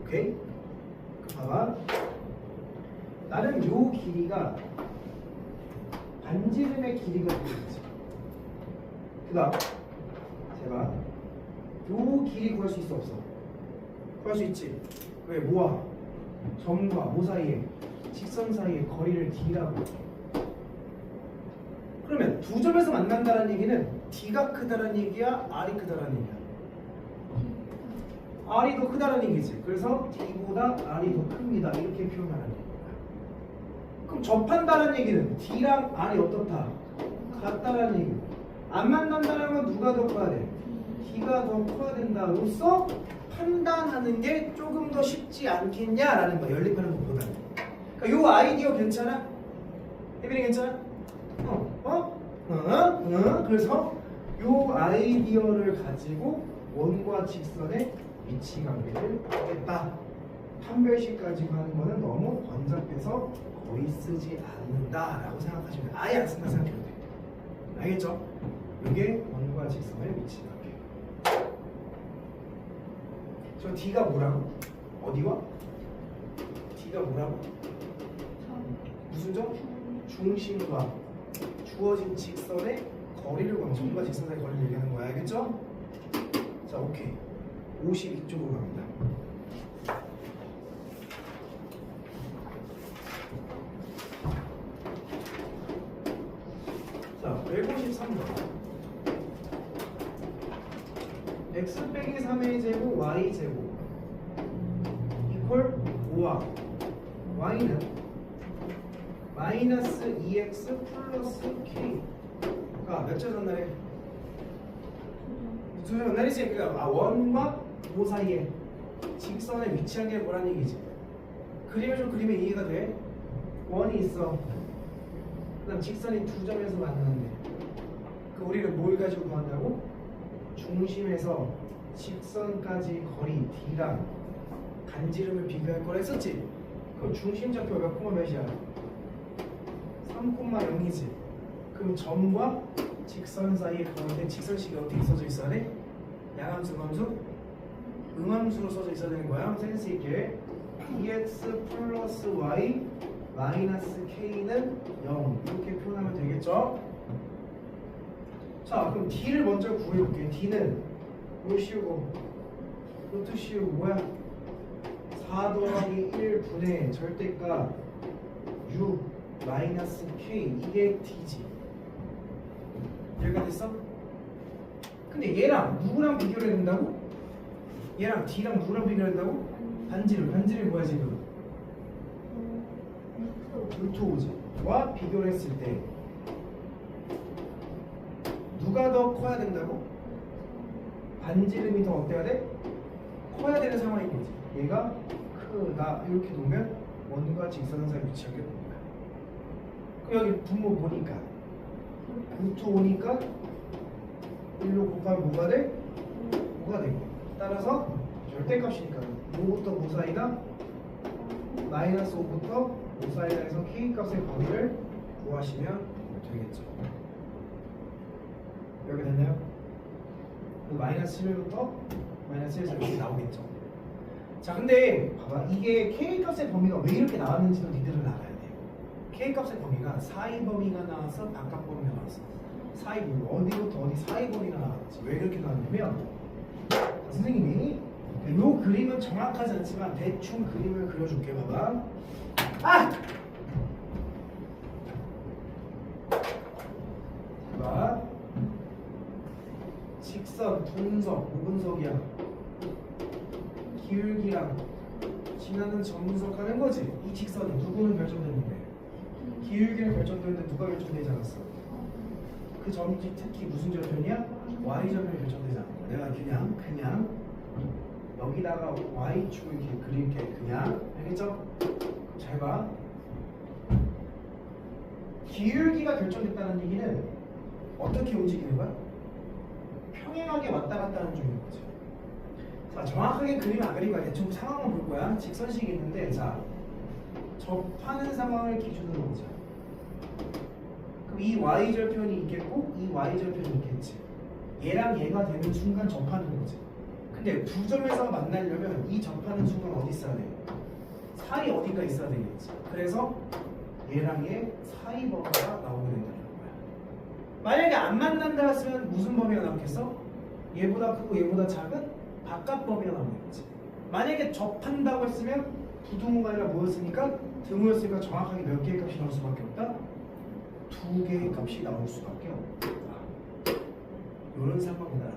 오케이? 봐봐. 나는 요 길이가 반지름의 길이가 되겠지. 그 다음 제가 요 길이 구할 수 있어 없어? 구할 수 있지. 왜? 뭐야? 점과 뭐 사이에? 직선 사이의 거리를 d라고. 그러면 두 점에서 만난다는 얘기는 d가 크다는 얘기야? r이 크다는 얘기야? r이 더 크다는 얘기지. 그래서 d보다 r이 더 큽니다. 이렇게 표현하는 얘기야. 그럼 접한다는 얘기는 d랑 r이 어떻다? 같다는 얘기. 안 만난다는 건 누가 더 커야 돼? d가 더 커야 된다로서 판단하는 게 조금 더 쉽지 않겠냐라는 거야. 연립하는 것보다. 그러니까 요 아이디어 괜찮아? 혜빈이 괜찮아? 그래서 요 아이디어를 가지고 원과 직선의 위치 관계를 하겠다. 판별식 가지고 하는 거는 너무 번잡해서 거의 쓰지 않는다라고 생각하시면 돼. 아예 안 쓴다 생각해도 돼. 알겠죠? 이게 원과 직선의 위치 관계. 저 D가 뭐라고? 어디와? D가 뭐라고? 무슨 점? 중심과 주어진 직선의 거리를 구하는 점과 직선 사이의 거리를 얘기하는 거야. 알겠죠? 자, 오케이. 52쪽으로 갑니다. 자, 153번. x 빼기 3의 제곱 y 제곱 이퀄 5와 y는 마이너스 2x 플러스 k가 몇 차 전달해? 두 점 만나리지. 그러니까 1과 5 사이에 직선에 위치한 게 뭐란 얘기지? 그림을 좀 그리면 이해가 돼. 1이 있어. 그 다음 직선이 두 점에서 만나는데 그 우리는 뭘 가지고 구한다고? 중심에서 직선까지 거리 D랑 간지름을 비교할 거라 했었지? 그럼 중심좌표 몇 콤마 몇이야? 3,0이지. 그럼 점과 직선 사이에 가운데 직선식이 어떻게 써져 있어야 돼? 양함수, 음함수? 음함수로 써져 있어야 되는 거야. 센스 있게. dx 플러스 y 마이너스 k는 0 이렇게 표현하면 되겠죠? 자, 그럼 d를 먼저 구해볼게. d는 뭘 씌우고 루트 씌우고 뭐야? 4 더하기 1분의 절대값 u 마이너스 k 이게 d지. 이해가 됐어? 근데 얘랑 누구랑 비교를 해야 된다고? 얘랑 d랑 누구랑 비교를 한다고? 반지름 뭐야 지금? 루트 5와 비교를 했을 때 누가 더 커야 된다고? 반지름이 더 어때야 돼? 커야 되는 상황인 거지. 얘가 크다 이렇게 놓으면 원과 직선은 사이 위치하게 되는 거야. 그럼 여기 분모 보니까 루트 5니까 1로 곱하면 뭐가 돼? 5가 되고 따라서 절대값이니까 5부터 5 사이나 마이너스 5부터 5 사이나 해서 K값의 범위를 구하시면 되겠죠. 여기 됐나요? 그 마이너스 1부터 마이너스 1에서 이렇게 나오겠죠. 자, 근데 봐봐. 이게 K값의 범위가 왜 이렇게 나왔는지도 니들은 알아야 돼요. K값의 범위가 사이 범위가 나와서 바깥 범위가 나왔어. 사이 범위 어디부터 어디 사이 범위가 나왔지. 왜 이렇게 나왔냐면 선생님이 이 그림은 정확하지 않지만 대충 그림을 그려줄게. 봐봐. 아! 봐봐. 직선, 분석, 오분석이야. 기울기랑 지나는 점분석하는 거지. 이 직선이 누구는 결정되는데 기울기는 결정되는데 누가 결정되지 않았어? 그 점이 특히 무슨 절편이야? Y절편이 결정되지 않은 거야. 내가 그냥 여기다가 Y축을 이렇게 그릴게. 그냥 알겠죠? 잘 봐. 기울기가 결정됐다는 얘기는 어떻게 움직이는 거야? 평행하게 왔다 갔다 하는 중인 거지. 자, 정확하게 그림을 안 그리고 대충 상황을 볼 거야. 직선식이 있는데, 자, 접하는 상황을 기준으로 보자. 그럼 이 Y절편이 있겠고, 이 Y절편이 있겠지. 얘랑 얘가 되는 순간 접하는 거지. 근데 두 점에서 만나려면 이 접하는 순간 어디 있어야 돼? 사이 어디가 있어야 되겠지. 그래서 얘랑 얘 사이 범위가 나오게 된다는 거야. 만약에 안 만난다 했으면 무슨 범위가 나오겠어? 얘보다 크고 얘보다 작은 바깥 범위가 나오겠지. 만약에 접한다고 했으면 부등호가 아니라 뭐였으니까 등호였으니까 정확하게 몇 개의 값이 나올 수밖에 없다? 2개의 값이 나올 수밖에 없다. 이런 상황이다라는 거야.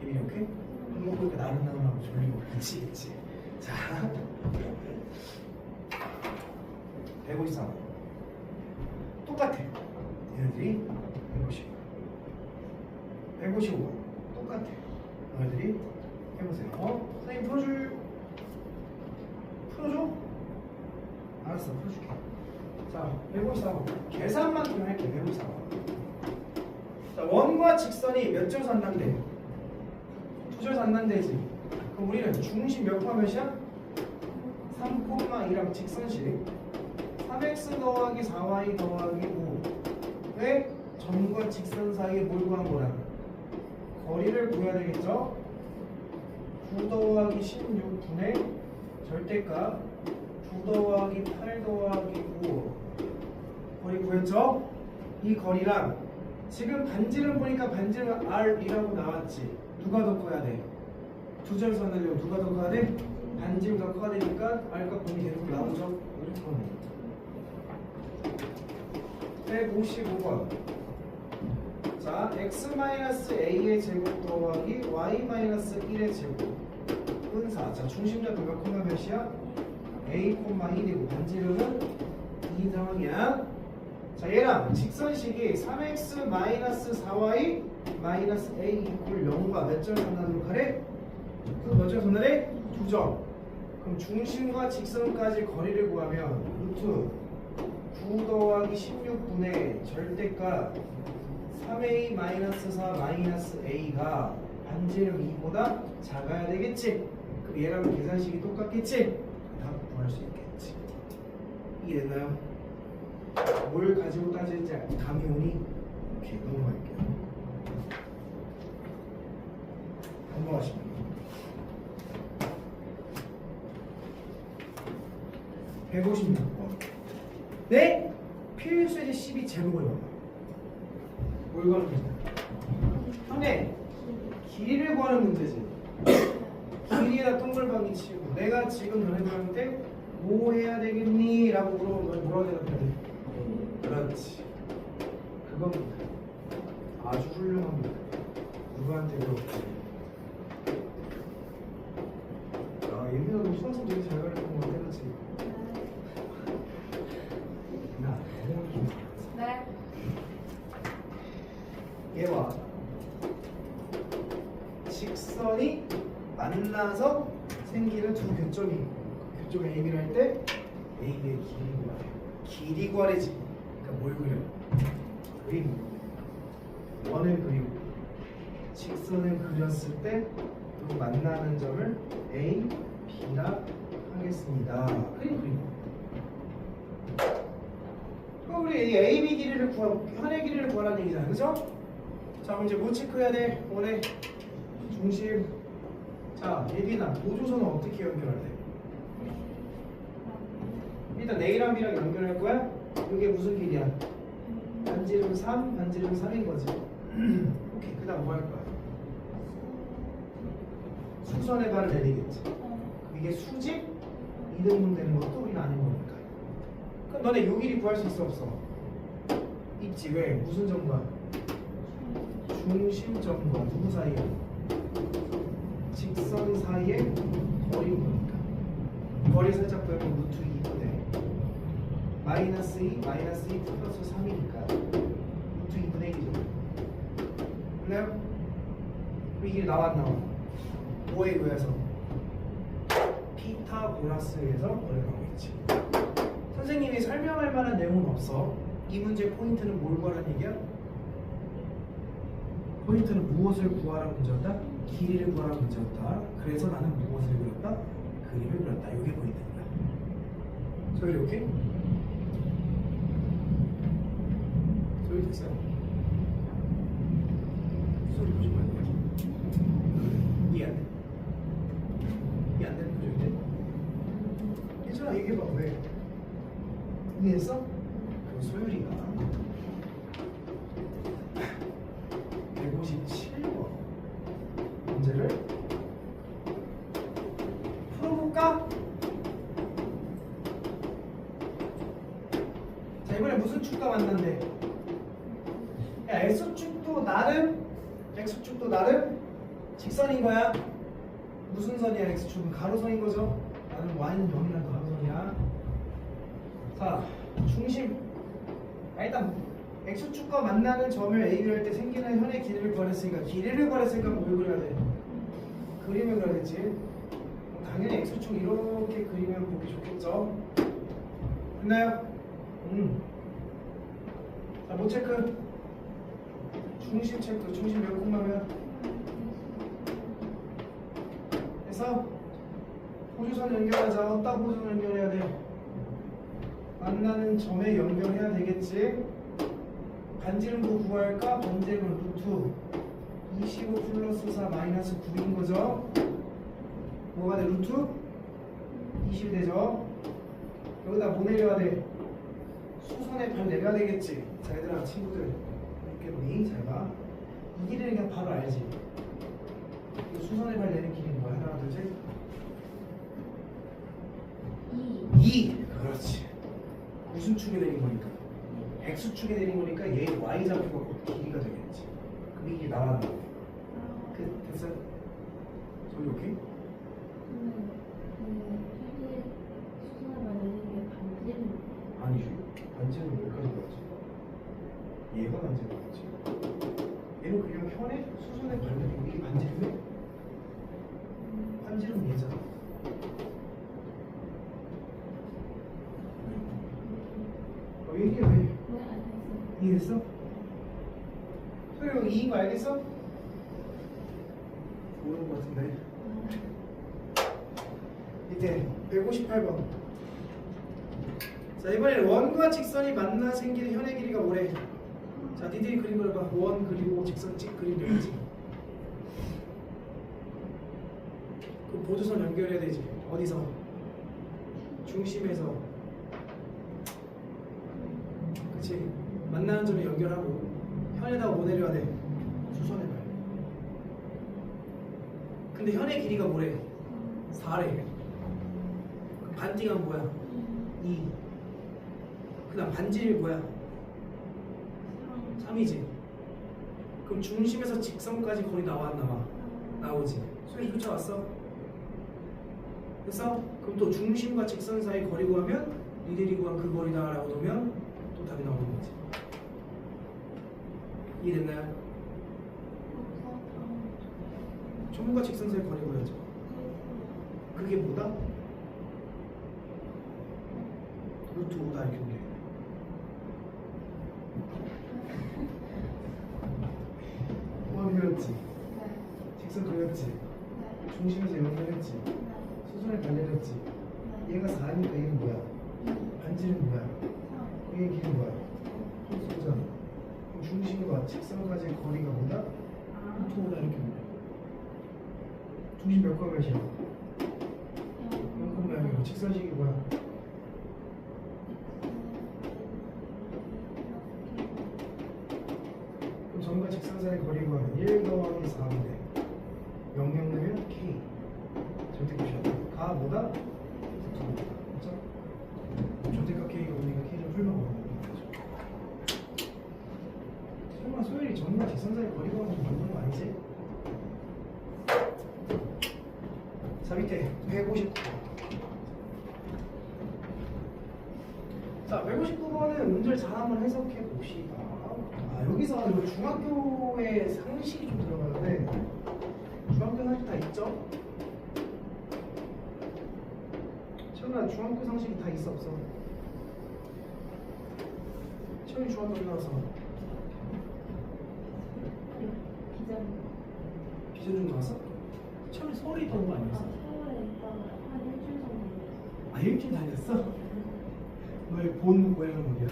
이미 오케이? 한번 보니까 나른나른하고 졸리고 그렇지. 자, 153 똑같아. 얘네들이 155 똑같아. 너희들이 해보세요. 선생님 풀어줘? 알았어, 풀어줄게. 자, 153 계산만 좀 할게. 153 자, 원과 직선이 몇 점에서 안 난대? 두 점에서 안 난대지. 그럼 우리는 중심 몇 콤마 몇이야? 3,2랑 직선식 3x 더하기 4y 더하기 5 왜? 점과 직선 사이에 뭘 구한 거라? 거리를 구해야 되겠죠? 9 더하기 16분의 절대값 9 더하기 8 더하기 5 거리 구했죠? 이 거리랑 지금 반지름 보니까 반지름 R이라고 나왔지. 누가 더 커야 돼? 두 점에서 만나려면 누가 더 커야 돼? 반지름 더 커야 되니까 R값 범위 계속 나오죠? 이렇게 하면 155번 자, x-a의 제곱 더하기 y-1의 제곱 분사. 자, 중심좌표 몇 콤마 몇이야? a, 2되고 반지름은 2 상황이야. 자, 얘랑 직선식이 3x-4y 마이너스 a 이퀄 0과 몇 점을 만나도록 하래? 몇 점 전달해? 2점. 그럼 중심과 직선까지 거리를 구하면 루트 9 더하기 16분의 절대값 3a 마이너스 4 마이너스 a가 반지름 2보다 작아야 되겠지? 그럼 얘랑 계산식이 똑같겠지? 답 구할 수 있겠지. 이해됐나요? 뭘 가지고 따질지 감이 오니? 오케이, 넘어갈게요. 넘어가시면 156번. 네? 필수의 12 제곱을 봐봐. 뭘 구하는 거지? 형네, 길이를 구하는 문제지. 길이에다 동글방이 치고 내가 지금 너네들한테 뭐 해야 되겠니? 라고 물어보면 너희 뭐라고 대답해야 돼? 그렇지. 그겁니다. 아주 훌륭합니다. 누구한테 배웠지? 아, 예민아 너 수학생 되게 잘 가르치는 거 같아, 그렇지? 나 너무 좀 네. 얘와 직선이 만나서 생기는 두 교점이 있고 그 교점을 A를 할 때 A의 길이 구하래요. 길이 구하래지. 그러니까 뭘 그려? 그림. 원을 그리고 직선을 그렸을 때 그 만나는 점을 A, B라 하겠습니다. 그림. 그럼 우리 이 A, B 길이를 현의 길이를 구하라는 얘기잖아요, 그죠? 자, 그럼 이제 뭐 체크해야 돼? 원의 중심. 자, 예빈아, 보조선은 어떻게 연결할 돼? 일단 A랑 B랑 연결할 거야? 이게 무슨 길이야? 반지름 3, 반지름 3인 거지. 오케이, 그 다음 뭐 할 거야? 수선의 발을 내리겠지. 이게 수직? 이등분 되는 것도 우리는 아는 거니까. 그럼 너네 요 길이 구할 수 있어 없어? 있지. 왜? 무슨 점과? 중심점과 누구 사이에? 직선 사이에 거리인 거니까. 거리 살짝 빼면 루트 2분의 마이너스 2 플러스 3이니까 루트 2분의 1이죠. 그래요? 이 길이 나와 안 나와? 뭐에 의해서? 피타고라스에서 어려가고 있지. 선생님이 설명할 만한 내용은 없어. 이 문제 포인트는 뭘 구하라는 얘기야? 포인트는 무엇을 구하라는 문제였다? 길이를 구하라는 문제였다. 그래서 나는 무엇을 그렸다? 그림을 그렸다. 이게 포인트입니다. 저 이렇게 소리 됐어요? 소리 보지 말고 이해 안 돼? 이해 안 되는 표정인데? 괜찮아, 얘기해봐. 왜? 이해했어? 그럼 소율이가 157번 문제를 풀어볼까? 자, 이번에 무슨 축과 만난대? 야, X축도 나름 직선인 거야. 무슨 선이야? X축은 가로선인 거죠. 나는 Y는 0이란 가로선이야. 자, 중심. 일단 X축과 만나는 점을 A를 할 때 생기는 현의 길이를 구하랬으니까 뭘 그려야 돼? 그림을 그려야겠지. 당연히 X축 이렇게 그리면 보기 좋겠죠. 됐나요? 자, 뭐 체크? 중심 체크. 중심 몇 콤마면? 그래서 보조선 연결하자. 어디다 보조선 연결해야 돼? 만나는 점에 연결해야 되겠지. 반지름도 구할까? 반지름은 루트 25 플러스 4 마이너스 9인 거죠. 뭐가 돼? 루트 20 되죠. 여기다 뭐 내려야 돼? 수선의 발 내려야 되겠지. 자, 얘들아, 친구들 있겠니? 잘 봐. 이 길이는 그냥 바로 알지. 이 수선의 발 내는 길이 뭐야? 하나, 둘, 셋. 2. 그렇지. 무슨 축에 내린 거니까? X축에 내린 거니까 얘 Y좌표가 곧 길이가 되겠지. 그럼 이게 나왔나? 됐어? 소리 오케이? 아니지. 반지는 여기까지 나왔지. 얘가 반지가 나왔지. 얘는 그냥 반지름 얘잖아. 이게 왜? 이해됐어? 소영 이인 거 알겠어? 모르는 거 같은데. 밑에 158번. 자, 이번엔 원과 직선이 만나 생기는 현의 길이가 뭐래? 자, 니들이 그린 걸 봐. 원 그리고 직선 찍 그리면 되지. 그 보조선 연결해야 되지. 어디서? 중심에서. 그치? 만나는 점을 연결하고 현에다가 뭐 내려야 돼? 수선해 봐야 돼. 근데 현의 길이가 뭐래? 4래. 반띵은 뭐야? 2. 그 다음 반지름이 뭐야? 3이지. 그럼 중심에서 직선까지 거리 나와 안 나와? 나오지. 소리 쫓아왔어? 됐어? 그럼 또 중심과 직선 사이 거리 구하면 니들이 구한 그 거리다 라고 놓으면 또 답이 나오는 거지. 이해됐나요? 중심과 직선 사이 거리 구해야죠. 그게 뭐다? 루트 5다 이렇게 보게. 원 그렸지? 직선 그렸지? 중심에서 연결했지? 수선을 달려냈지? 얘가 4니까 얘는 뭐야? 반지름 뭐야? 얘의 길이 뭐야? 소수잖아. 그럼 중심과 직선까지 거리가 뭐다? 루트 5다 이렇게 보게. 중심 몇 과 몇이야? 0,0이고 직선식이 뭐야? 그럼 점과 직선 사이 거리가 1 더하기 4인데 0 넣으면 K 절대값이야. 가 뭐다? 그렇죠? 절대값 K가 우리가 K 좀 풀면 모르는 거죠. 설마 소율이 점과 직선 사이 거리가 만드는 거 아니지? 자, 밑에 159번. 자, 159번은 문제를 잘 한번 해석해 봅시다. 여기서 이거 중학교의 상식이 좀 들어가는데, 중학교 상식 다 있죠? 채원아, 중학교 상식이 다 있어 없어? 채원이 중학교 나와서 비전중 나왔어? 채원이 서울에 있던 거 아니었어? 아, 일주일 다녔어? 너의 본 고향은 어디야?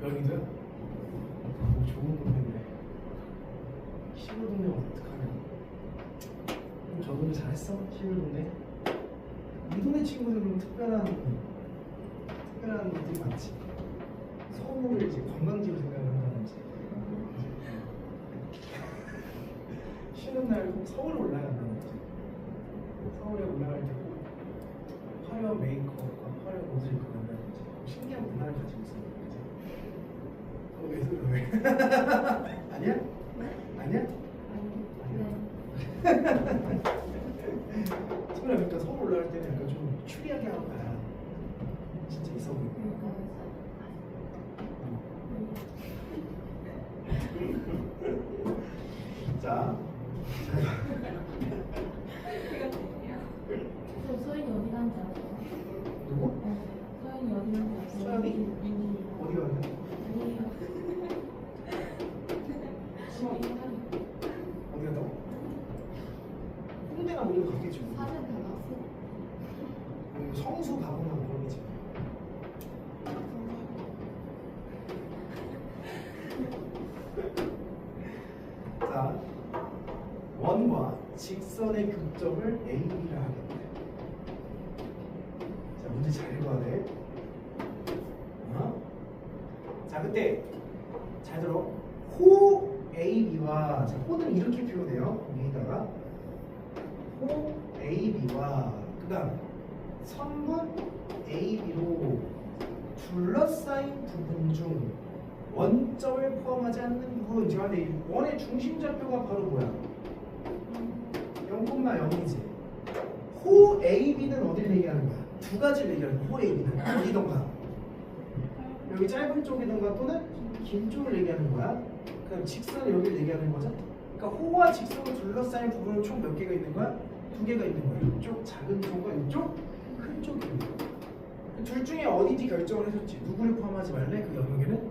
여기도요? 오, 좋은 동네인데. 시골 동네 어떡하냐? 그럼 저 동네 잘했어? 시골 동네? 이 동네 친구들은 특별한 것들이 많지. 서울을 이제 관광지로 생각한다든지. 쉬는 날 꼭 서울 올라간다든지. 서울에 올라갈 때 꼭 화려한 메이크업과 화려한 옷을 입고 간다든지. 신기한 문화를 가지고 있어요. 왜 그래? 아니야? 아니야? 소라 그러니까 서울 올라갈 때는 약간 좀 추리하게 하고 가야 진짜 있어 보이고. 자, 소연이 어디 간지 알아요? 누구? 소연이 어디 간지 알아요? 소연이? 어디 갔냐? 아니에요. 어디 갔다고? 홍대나 우리가 갔겠지. 사진 다 나왔어? 성수 가거나 그런 거지. 자, 원과 직선의 교점을 A라 하겠다. 자, 문제 잘 읽어야 돼. 자, 그때 잘 들어. 호 AB와, 자, 호는 이렇게 표현해요. 여기다가 호 AB와 그 다음 선분 AB로 둘러싸인 부분 중 원점을 포함하지 않는 부분. 제가 근데 원의 중심좌표가 바로 뭐야? 0,0이지. 호 AB는 어디를 얘기하는 거야? 두 가지를 얘기하는 거야. 호 AB는 어디던가 여기 짧은 쪽이던가 또는 긴 쪽을 얘기하는 거야. 그럼 직선은 여기를 얘기하는 거죠. 그러니까 호와 직선을 둘러싸인 부분은 총 몇 개가 있는 거야? 2개가 있는 거야. 이쪽 작은 쪽과 이쪽 큰 쪽이 있는 거야. 둘 중에 어딘지 결정을 해줬지. 누구를 포함하지 말래? 그 영역에는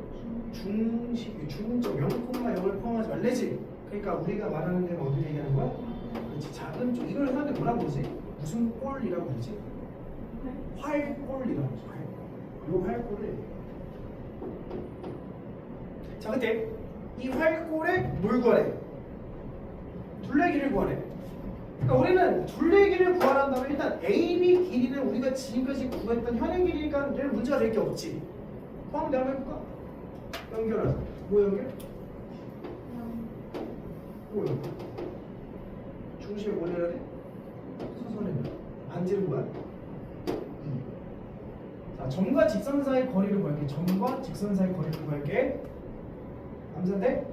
중점 0,0을 포함하지 말래지. 그러니까 우리가 말하는 데는 어디 얘기하는 거야? 그렇지. 작은 쪽. 이걸 하는데 뭐라고 그러지? 무슨 꼴이라고 그러지? 활꼴이라고 그러지. 활꼴. 요 활꼴을. 자, 근데 이 활꼴에 뭘 구하래? 둘레길을 구하래. 그러니까 우리는 둘레길을 구하란다면 일단 AB 길이는 우리가 지금까지 구했던 현행 길이니까는 문제가 될 게 없지. 그럼 내가 해볼까? 연결하자. 뭐 연결? 뭐 연결? 중심에 뭘 내야 돼? 수선해. 안지는 뭐야? 2. 자, 점과 직선 사이 거리를 구할게. 점과 직선 사이 거리를 구할게. 감사한데?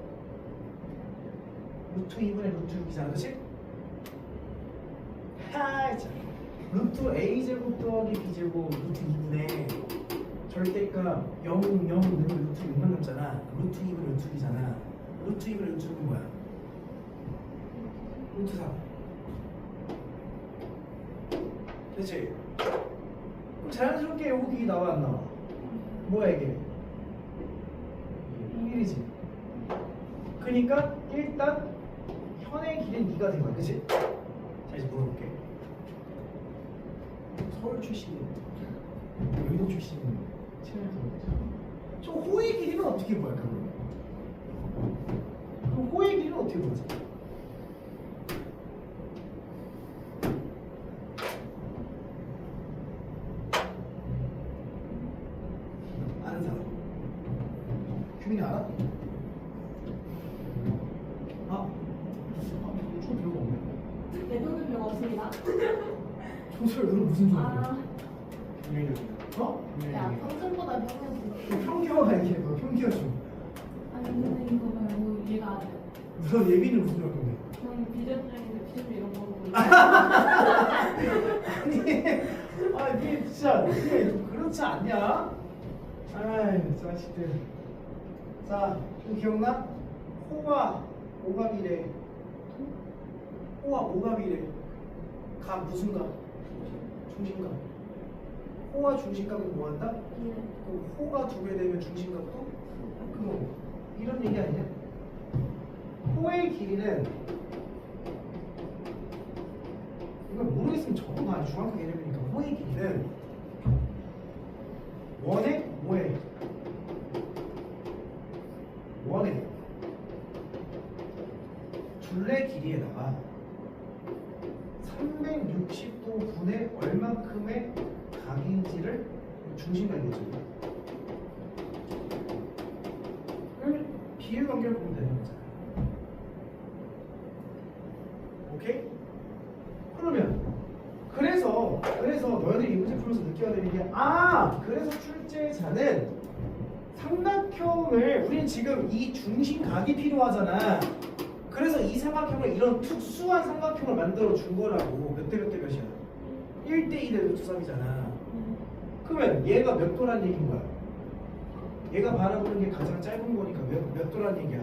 루트 2분의 루트 6이잖아, 그치? 자, 루트 a제곱 더하기 b제곱 루트 2분의 절대값 0, 0 넣으면 루트 6만 남잖아. 루트 2분의 루트 2잖아. 루트 2분의 루트 6은 뭐야? 루트 4. 그치? 그럼 자연스럽게 여기 나와 안 나와? 뭐야 이게? 1이지. 그러니까 일단 현의 길은 2가 된 거야. 그치? 자, 이제 물어볼게. 서울 출신, 여의도 출신, 저 호의 길이는 어떻게 보여? 그럼 호의 길이는 어떻게 보지? 아는 사람? 규민이 알아? 좀 별거 없네. 내 돈은 별로 없습니다. 조설 너는 무슨 소리야? 아, 어? 야, 평균보다 평균. 평균화가 이렇게 너 평균화 좀. 아니, 근데 이거 말고 얘가 안 돼. 너 예빈이 무슨 줄 건데? 저는 비전적인데 비전 이런 거 보고 있어요. 아니, 이게 진짜 이게 그렇지 않냐? 아이, 자식들. 자, 좀 기억나? 호와 오갑이래. 호와 오갑이래. 각 무슨 각? 중심각. 호와 중심각은 뭐한다? 예. 그럼 호가 2배 되면 중심각도? 그럼 이런 얘기 아니냐? 호의 길이는 이걸 모르겠으면 적어봐. 중학교 개념이니까. 호의 길이는 원의 뭐에? 원의 둘레 길이에다가 360도 분의 얼만큼의 각인지를 중심각이죠. 그걸 비율 관계를 보면 되는 거잖아요. 오케이? 그러면 그래서 너희들이 이 문제 풀면서 느껴야 되는 게 그래서 출제자는 삼각형을 우리는 지금 이 중심각이 필요하잖아. 그래서 이 삼각형을 이런 특수한 삼각형을 만들어 준 거라고. 몇 대 몇 대 몇이야? 1대 2대 루트 3이잖아. 그러면 얘가 몇 도란 얘기인 거야? 얘가 바라보는 게 가장 짧은 거니까 몇 도란 얘기야?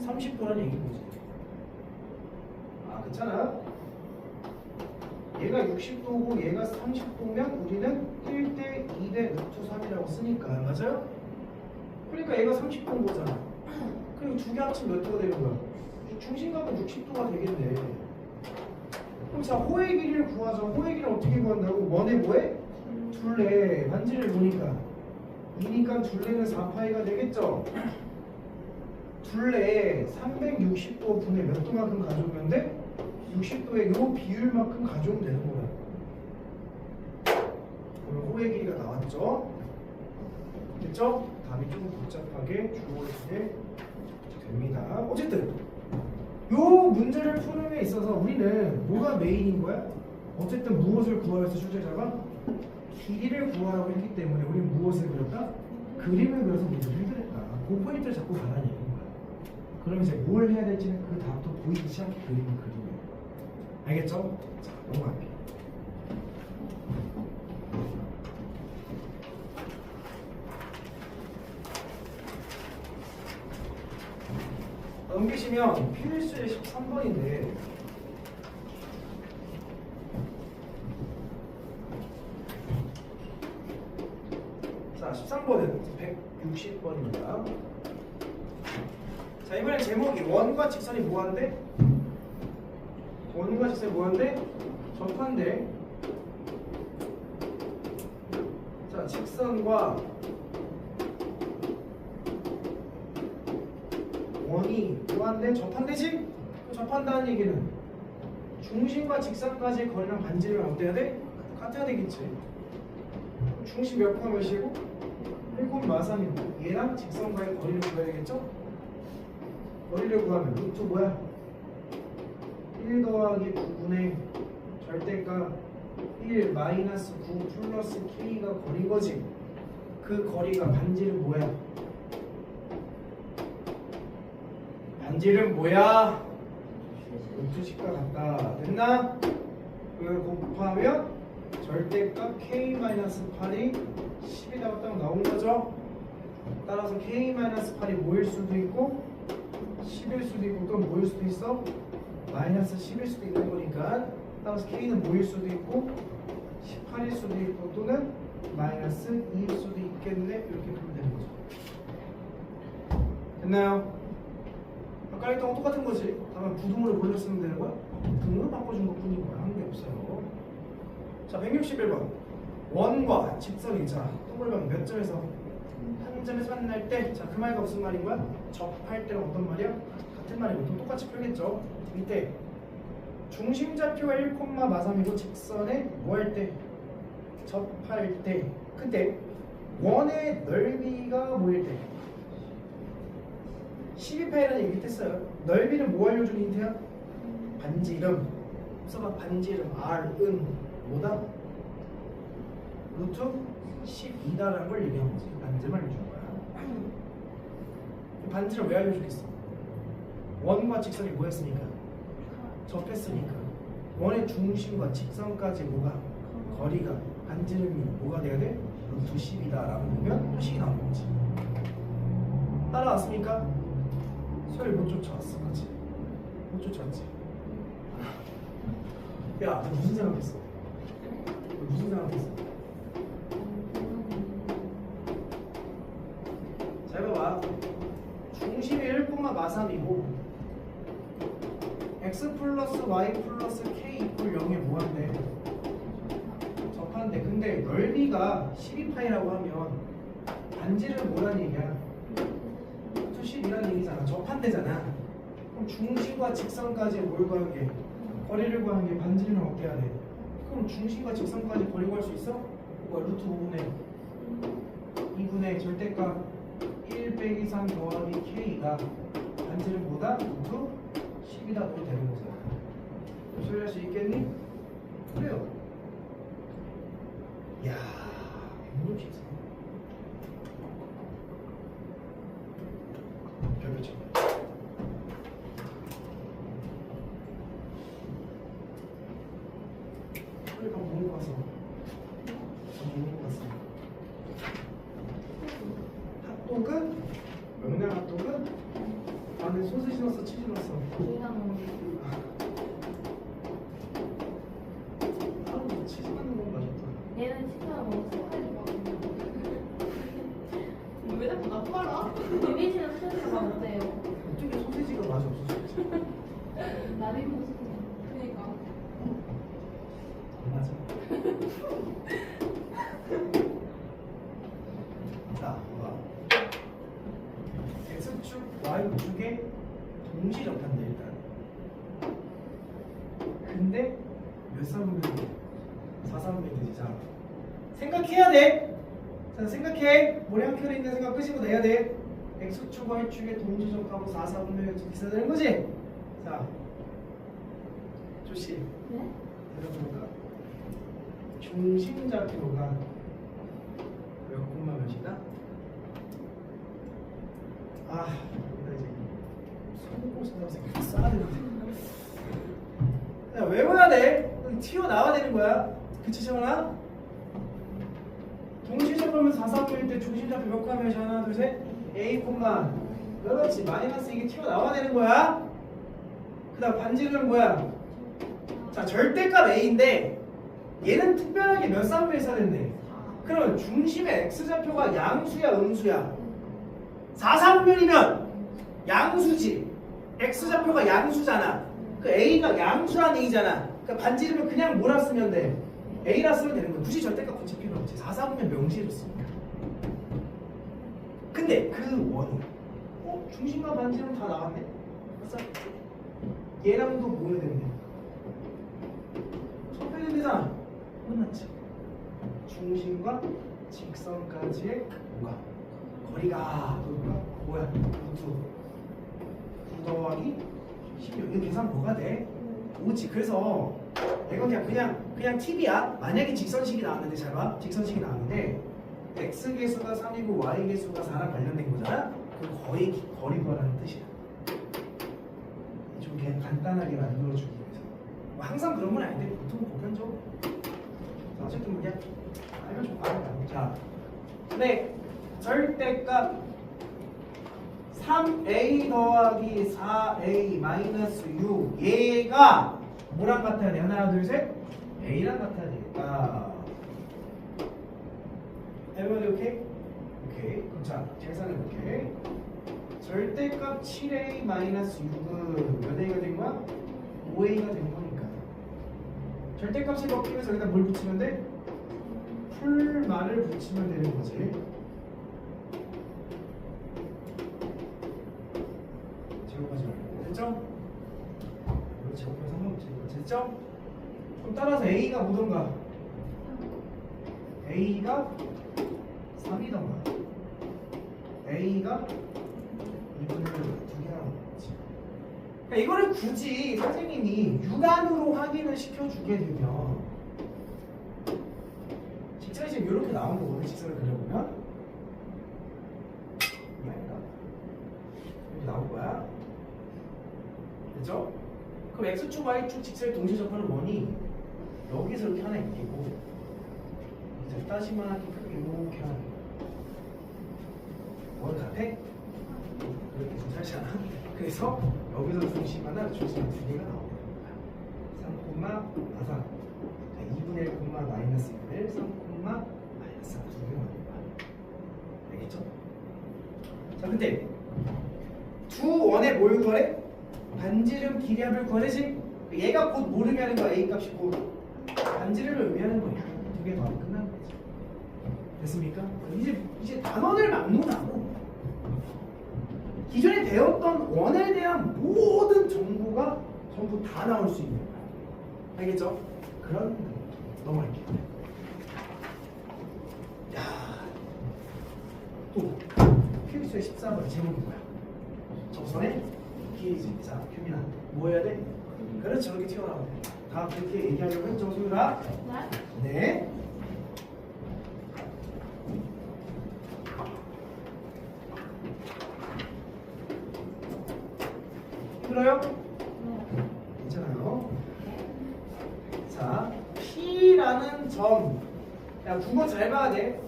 30도란 얘기인 거지. 그렇잖아. 얘가 60도고 얘가 30도면 우리는 1대 2대 루트 3이라고 쓰니까. 맞아요? 그러니까 얘가 30도인 거잖아. 그리고 두 개 합치면 몇 도가 되는 거야? 중심각은 60도가 되겠네. 그럼 자, 호의 길이를 구하자. 호의 길이를 어떻게 구한다고? 원의 뭐에? 둘레. 반지를 보니까 2니까 둘레는 4파이가 되겠죠? 둘레 360도 분의 몇 도만큼 가져오면 돼? 60도의 요 비율만큼 가져오면 되는 거야. 그럼 호의 길이가 나왔죠? 됐죠? 답이 좀 복잡하게 주어지게 됩니다. 어쨌든 요 문제를 푸는 데 있어서 우리는 뭐가 메인인 거야? 어쨌든 무엇을 구하라 해서 출제자가 길이를 구하라고 했기 때문에 우리는 무엇을 그렸다? 그림을 그려서 문제를 해결했다. 그 포인트를 잡고 가라는 얘기인 거야. 그럼 이제 뭘 해야 될지는 그 다음부터 보이기 시작해. 그림을 그리면. 알겠죠? 자, 넘어갈게요. 넘기시면 보시면 필수의 13번인데 자 13번은 160번입니다. 자 이번엔 제목이 원과 직선이 뭐한데? 원과 직선이 뭐한데? 접한데. 자 직선과 원이 뭐한데? 접한대지? 접한다는 얘기는 중심과 직선까지의 거리랑 반지름은 어때야 돼? 같아야 되겠지. 중심 몇 콤마 몇이고 1콤마 마삼이고 얘랑 직선과의 거리를 구해야 되겠죠? 거리를 구하면 루트 뭐야? 1 더하기 9분의 절대값 1 마이너스 9 플러스 K가 거리인 거지. 그 거리가 반지름 뭐야? 반지름 뭐야? 루트식과 같다. 됐나? 그걸 곱하면 절대값 K-8이 10이라고 딱 나온 거죠? 따라서 K-8이 뭐일 수도 있고 10일 수도 있고 또 뭐일 수도 있어? 마이너스 10일 수도 있는 거니까 따라서 K는 뭐일 수도 있고 18일 수도 있고 또는 마이너스 2일 수도 있겠네. 이렇게 보면 되는 거죠. 됐나요? 아까 했던 거 똑같은 거지. 다만 부등호를 몰랐으면 되는 거야? 등으로 바꿔준 것 뿐인 거야. 한 게 없어요. 자 161번 원과 직선이 자 동글방이 몇 점에서 한 점에서 만날 때 자 그 말이 무슨 말인 거야? 접할 때는 어떤 말이야? 같은 말이고 또 똑같이 풀겠죠. 밑에 중심좌표가 1, 마삼이고 직선에 뭐 할 때? 접할 때 그때 원의 넓이가 뭐일 때? 12파이라는 얘기 했어요. 넓이는 뭐 알려준 힌트야? 반지름. 써봐 반지름 R은 뭐다? 루트 12다라는 걸 얘기한 거지. 반지름 알려준 거야. 반지름 왜 알려주겠어? 원과 직선이 뭐 했으니까? 접했으니까. 원의 중심과 직선까지 뭐가? 거리가 반지름이 뭐가 돼야 돼? 루트 10이다라고 보면 표식이 나오는 거지. 따라왔습니까? 소리 못 쫓아왔어, 그렇지? 못 쫓아왔지? 야, 너 무슨 생각했어? 너 무슨 생각했어? 잘 봐봐. 중심이 1, 마삼이고 x 플러스 y 플러스 k 이퀄 0에 뭐한대? 접한대. 근데 넓이가 12파이라고 하면 반지름 뭐란 얘기야? 10이라는 얘기잖아. 접한대잖아. 그럼 중심과 직선까지 뭘 구하는 게? 거리를 구하는 게 반지름을 어떻게 해야 돼? 그럼 중심과 직선까지 거리 구할 수 있어? 뭐야? 루트 2분의 절대값 1 빼기 3 더하기 K가 반지름보다 루트 10이다 도 되는 거잖아. 소리할 수 있겠니? 그래요. 이야, 이렇게 있어. 별표죠. 그러니까 먹는 거 같어. 먹는 거 같어. 핫도그? 명량 핫도그? 안에 소스지 넣었어, 치즈 넣었어. 얘가 먹는 하루 치즈 넣는 건 맛있다. 얘는 치즈랑 먹는 색깔이 왜 자꾸 나 팔아? 비비시는 소스가 어때요? 어떻게 소시지가 맛이 없을 수 있지? 나비 소스. 그니까. 안 맞아. 자, 봐봐. X축, Y축에 동시 접한대 일단. 근데 몇 사분면 돼? 4사분면 되지. 자, 생각해야 돼. 자, 생각해. 머리 한 켠에 있는 생각 끄시고 내야 돼. X축, Y축에 동시 접하고 4사분면이 있어야 되는 거지? 자, 조씨. 네? 들어볼까? 중심좌표가 몇 콤마 몇이다? 아, 나 이제 소고기서 써야 되는데. 야, 외워야 돼. 튀어나와야 되는 거야. 그치, 정원아? 동시접하면 4사분일 때 중심좌표 몇 콤마 몇이 하나, 둘, 셋? A 콤마. 그렇지, 마이너스 이게 튀어나와야 되는 거야. 그 다음 반지름은 뭐야? 자, 절대값 A인데 얘는 특별하게 몇 쌍배 있어야 된대? 그러면 중심의 X좌표가 양수야 음수야? 4사분면이면 양수지. X좌표가 양수잖아. 그 A가 양수란 A잖아. 그러니까 반지름은 그냥 뭐라 쓰면 돼? A라 쓰면 되는 거야. 굳이 절대값 붙일 필요 없지. 4사분면 명시해줬으니까. 근데 그 원이 중심과 반지름 다 나왔네? 맞아? 얘랑도 뭐해야 되는데? 섭해야 되잖아. 끝났지? 중심과 직선까지의 뭐가? 거리가 뭐야? 루트 9 더하기 16. 이거 계산 뭐가 돼? 오지. 그래서 이건 그냥 팁이야. 만약에 직선식이 나왔는데 잘 봐. 직선식이 나왔는데 x 계수가 3이고 y 계수가 4랑 관련된 거잖아. 그 거리 구하라는 뜻이야. 좀 그냥 간단하게 만들어주기 위해서. 뭐 항상 그런 건 아닌데 보통 보편적으로. 어쨌든 그냥 알면 좋아. 자, 근데 절대값 3a 더하기 4a 마이너스 6 얘가 뭐랑 같아야 돼? 하나 둘 셋 a랑 같아야 되겠다. everybody 오케이? 오케이. 그럼 자 계산해볼게. 절대값 7a 마이너스 6은 몇 a가 된 거야? 5a가 된 거니까 절대값이 바뀌면서 여기다 뭘 붙이면 돼? 풀말을 붙이면 되는 거지. 제곱하지 말고. 됐죠? 이거 제곱해서 상관없지. 됐죠? 그럼 따라서 A가 뭐던가? A가 3이던가 A가 2분의 2개 나오는 거지. 그러니까 이거를 굳이 선생님이 육안으로 확인을 시켜주게 되면 직선이 지금 이렇게 나온 거거든. 직선을 그려보면 이게 아닌가? 이렇게 나올 거야. 됐죠? 그럼 X축, Y축 직선의 동시 접하는 원이 여기서 이렇게 하나 있고 이제 따지만 하기 크게 이렇게 하나 있고 원 같아? 그렇게 좀 살잖아. 그래서 여기서 중심 하나, 중심 두 개가 나오는 거야. 3, 2분의 1, 마이너스 2분의 1, 3, 마이너스 2개 나오는 거야. 알겠죠? 자, 근데 두 원의 뭘 구하래? 반지름 길이합을 구하래지? 얘가 곧 뭘 의미하는 거야? A 값이 곧 반지름을 의미하는 거야. 두 개 더하면 끝나는 거지. 됐습니까? 이제 단원을 막론하고 기존에 배웠던 원에 대한 모든 정보가 전부 다 나올 수 있는 거야. 알겠죠? 그런 넘어갈게요. 야, 또 퀴즈의 14번 제목이 뭐야? 접선의 길이지. 자, 규민아, 뭐 해야 돼? 그렇지, 저렇게 튀어나오면 돼. 다 그렇게 얘기하려고 했죠, 소유라? 네? 네. 힘들어요? 네. 괜찮아요. 자, P라는 점. 야, 국어 잘 봐야 돼.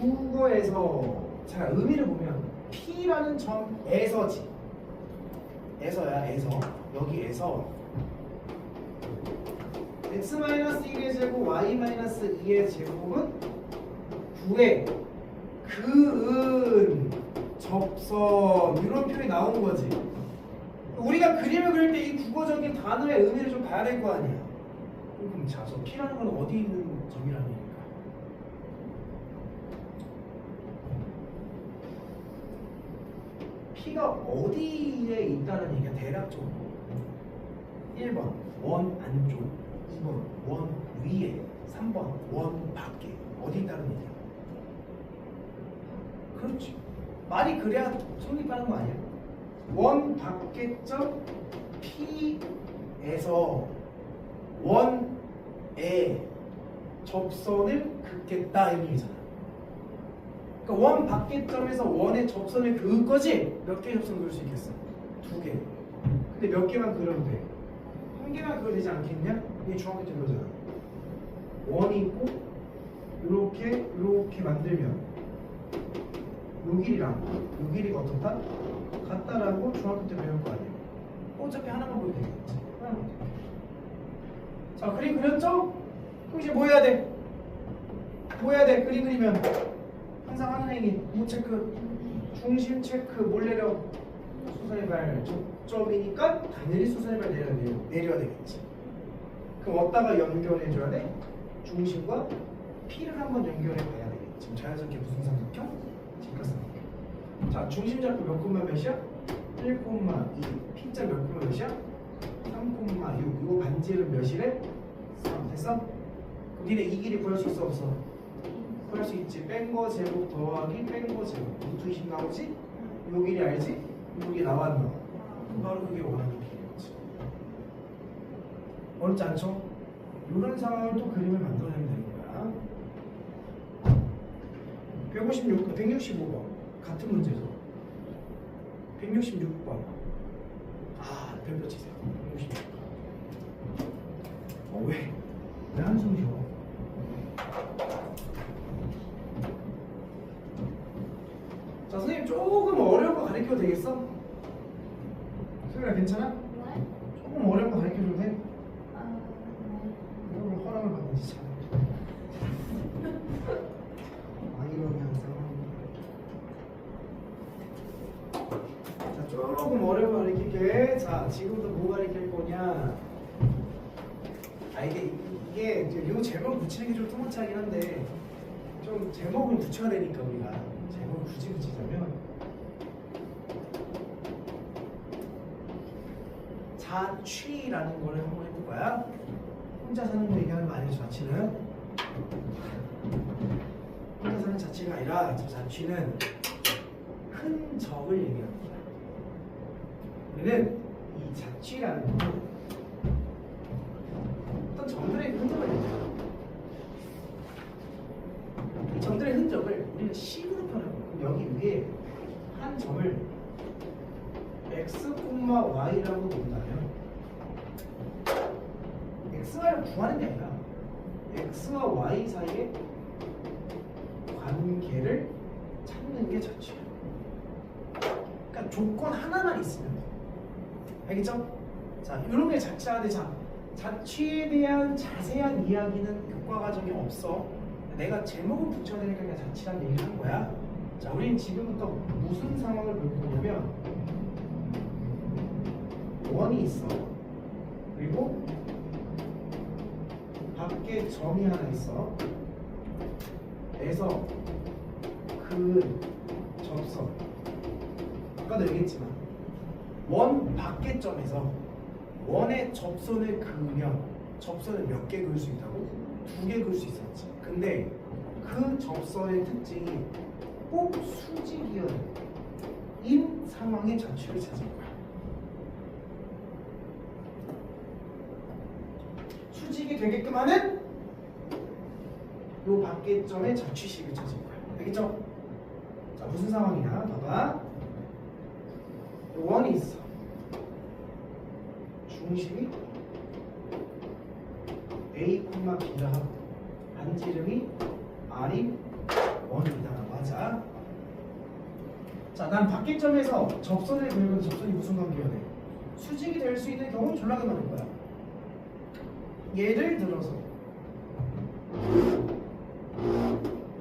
국어에서 자, 의미를 보면 P라는 점에서지. 에서야, 에서. 여기에서 x-1의 제곱, y-2의 제곱은 9의 그은 접선 이런 표현이 나오는 거지. 우리가 그림을 그릴 때 이 국어적인 단어의 의미를 좀 봐야 될 거 아니야. 그럼 자, 저 P라는 건 어디 있는 점이라는 얘기일까? P가 어디에 있다는 얘기야, 대략적으로. 1번 원 안쪽, 2번 원 위에, 3번 원 밖에. 어디 있다는 얘기야? 그렇지. 말이 그래야 성립하는 거 아니야? 원 밖에점 P에서 원에 접선을 긋겠다 이 얘기잖아. 그러니까 원 밖에점에서 원의 접선을 그을 거지? 몇 개 접선 그을 수 있겠어? 2개. 근데 몇 개만 그려도 돼? 1개만 그려도 되지 않겠냐? 이게 중학교 때 그러잖아. 원이 있고 이렇게 만들면 요 길이랑 요 길이가 어떻다? 같다라고 중학교 때 배울 거 아니야. 어차피 하나만 보면 되겠지. 하나만 보면 돼. 자, 그림 그렸죠? 그럼 이제 뭐 해야 돼? 뭐 해야 돼? 그림 그리면 항상 하는 행위 뭐 체크, 중심 체크, 몰래력, 수선의 발 접점이니까 당연히 수선의 발 내려야 되겠지. 그럼 어디다가 연결해줘야 돼? 중심과 P를 한번 연결해 봐야 되겠지. 지금 자연스럽게 무슨 삼각형? 직각삼각형. 자, 중심 잡고 몇 콤마 몇이야? 1,2. P자 몇 콤마 몇이야? 3,6. 이거 반지름 몇이래? 3. 됐어? 그럼 니네 이 길이 구할 수 있어 없어? 구할 수 있지. 뺀 거 제곱 더하기 뺀 거 제곱. 루트 20 나오지? 요 길이 알지? 여기 나와 안 나와? 바로 그게 원하는 길이었지. 어렵지 않죠? 이런 상황을 또 그림을 만들어내면 되는 거야. 165번 같은 문제죠. 166번. 아, 별표 치세요. 166번. 왜? 왜 한숨 쉬어? 자, 선생님 조금 어려운 거 가르쳐도 되겠어? 소율아 괜찮아? 왜? 조금 어려운 거 가르쳐줘도 돼? 아, 이걸 허락을 받는지 참. 이러면 항상. 자, 조금 어려운 거 가르칠게. 자, 지금부터 뭐 가르칠 거냐? 아, 이게 이제 요 제목 붙이는 게 좀 토마치하긴 한데 좀 제목을 붙여야 되니까 우리가 제목을 굳이 붙이자면 자취라는 거를 한번 해볼 거야. 혼자 사는 거 얘기하는 거 아니죠, 자취는. 혼자 사는 자취가 아니라 저 자취는 흔적을 얘기합니다. 우리는 이 자취라는 건 어떤 점들의 흔적을 얘기해요. 이 점들의 흔적을 우리는 식으로 표현합니다. 여기 위에 한 점을 x, y라고 놓는다면 xy를 구하는 게 아니라 x와 y 사이에 관계를 찾는 게 자취예요. 그러니까 조건 하나만 있으면 돼. 알겠죠? 자, 이런 게 자취하는데 자, 자취에 대한 자세한 이야기는 교과 과정이 없어. 내가 제목은 붙여야 되니까 그냥 자취란 얘기를 한 거야. 자, 우린 지금부터 무슨 상황을 볼 거냐면 원이 있어. 그리고 밖에 점이 하나 있어. 에서 그 접선. 아까도 얘기했지만 원 밖의 점에서 원의 접선을 그으면 접선을 몇 개 그을 수 있다고? 2개 그을 수 있었지. 근데 그 접선의 특징이 꼭 수직이어야 인 상황의 자취를 찾을 거야. 수직이 되게끔 하는 요 밖의 점의 자취식을 찾을 거야. 알겠죠? 자, 무슨 상황이야? 봐봐. 원이 있어. 중심이 A, B라 하고 반지름이 R이 1이다. 맞아. 자, 난 밖의 점에서 접선을 그리면 접선이 무슨 관계여야 돼? 수직이 될 수 있는 경우는 졸라게 많을 거야. 예를 들어서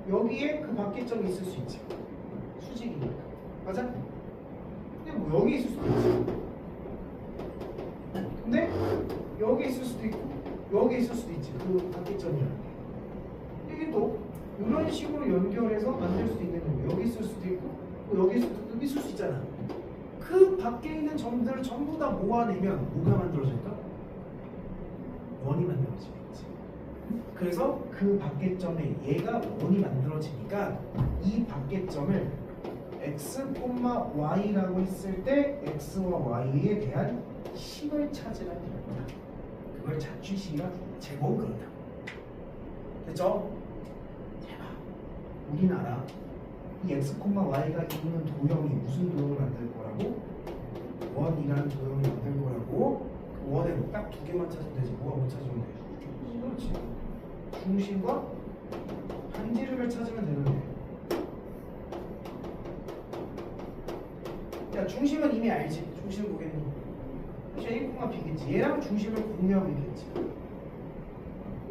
여기에 그 밖의 점이 있을 수 있지. 수직이니까. 맞아? 근데 뭐 여기 있을 수도 있지. 근데 여기 있을 수도 있고 여기 있을 수도 있지. 그 밖의 점이라는 게. 이게 또 이런 식으로 연결해서 만들 수도 있는 거고 여기 있을 수도 있고 여기 있을 수 있잖아. 그 밖에 있는 점들을 전부 다 모아내면 뭐가 만들어질까? 원이 만들어지겠지. 그래서 그 밖의 점에 얘가 원이 만들어지니까 이 밖의 점을 x, y라고 했을 때 x와 y에 대한 식을 찾으면 됩니다. 그걸 자취식이라 제목은 그렇다. 됐죠? 제발 우리나라 이 x, y가 있는 도형이 무슨 도형을 만들 거라고? 원이라는 도형을 만들 거라고? 그 원에 딱 2개만 찾으면 되지. 뭐가 못 찾으면 돼? 그렇지. 중심과 반지름을 찾으면 되는데. 야, 중심은 이미 알지. 중심 보기는 값이 A, B겠지. 얘랑 중심을 공유하고 있겠지.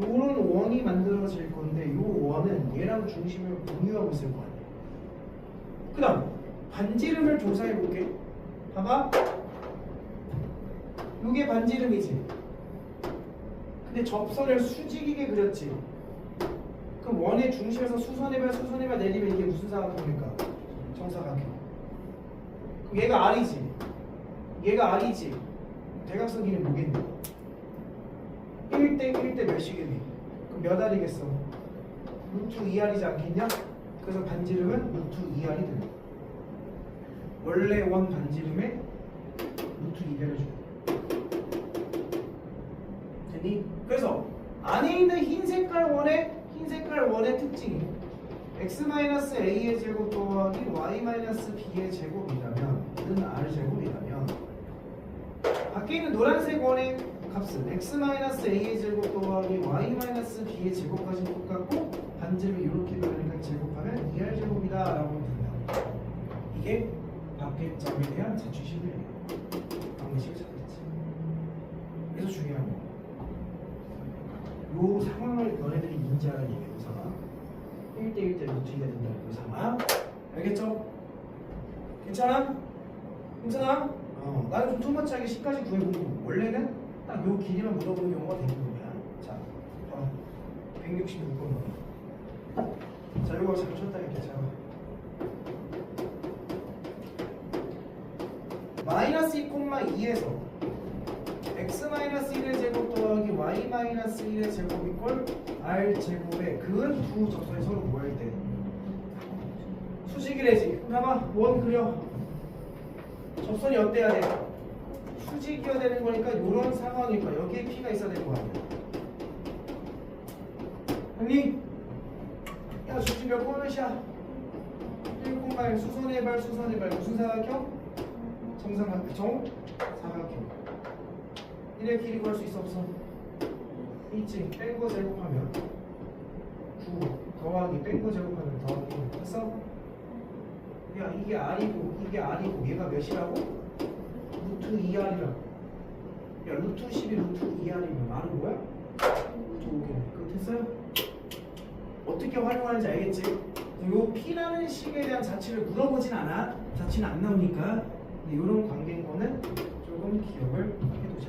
요런 원이 만들어질 건데 요 원은 얘랑 중심을 공유하고 있을 거 아니야. 그 다음 반지름을 조사해 볼게. 봐봐. 요게 반지름이지. 근데 접선을 수직이게 그렸지. 그럼 원의 중심에서 수선해봐 내리면 이게 무슨 사각형입니까? 정사각형. 그럼 얘가 R이지. 얘가 R이지. 대각선 길이 뭐겠니? 1대 1대 몇이겠니? 그럼 몇 R이겠어? 루트 2R이지 않겠냐? 그래서 반지름은 루트 2R이 되는 거야. 원래 원 반지름에 루트 2배를 줘. 됐니? 그래서 안에 있는 흰 색깔 원의 특징이 x-a의 제곱 더하기 y-b의 제곱이라면 는 r제곱이라면 밖에 있는 노란색 원의 값은 x-a의 제곱 더하기 y-b의 제곱까지 똑같고 반지름이 이렇게 변하니까 제곱하면 2r제곱이다 라고 된다. 이게 밖의 점에 대한 자취심이에요. 방식을 찾겠지. 그래서 중요한 거. 요 상황을 너네들이 인지하는 얘기예요. 요 상황 1대1 대 루트 2가 된다는 요 상황 알겠죠? 괜찮아? 괜찮아? 나는 좀 투머치하게 10까지 구해보고 원래는 딱 요 길이만 물어보는 경우가 대부분이야. 자, 166번 자, 요거 잘 쳤다 이렇게 자 마이너스 2,2에서 x-1의 제곱 더하기 y-1의 제곱 이꼴 r제곱에 그은 두 접선이 서로 모일 때 수직이래지. 그럼 봐봐 원 그려. 접선이 어때야 돼? 수직이어야 되는 거니까 이런 상황이니까 여기에 P가 있어야 되는 거 아니야. 아니 야 수직 몇 번이야? 1,1 수선해발 무슨 사각형? 정사각형. 1의 길이 구할 수 있어 없어? 있지. 뺀 거 제곱하면 9 더하기 뺀 거 제곱하면 더하기 됐어? 야 이게 R이고 이게 R이고 얘가 몇이라고? 루트 2R이라고. 야 루트 10이 루트 2R이면 R은 뭐야? 루트 5개. 그거 됐어요? 어떻게 활용하는지 알겠지? 요 P라는 식에 대한 자취를 물어보진 않아. 자취는 안 나오니까. 근데 이런 관계인 거는 조금 기억을 해두자.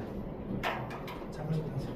잠깐 좀 하자.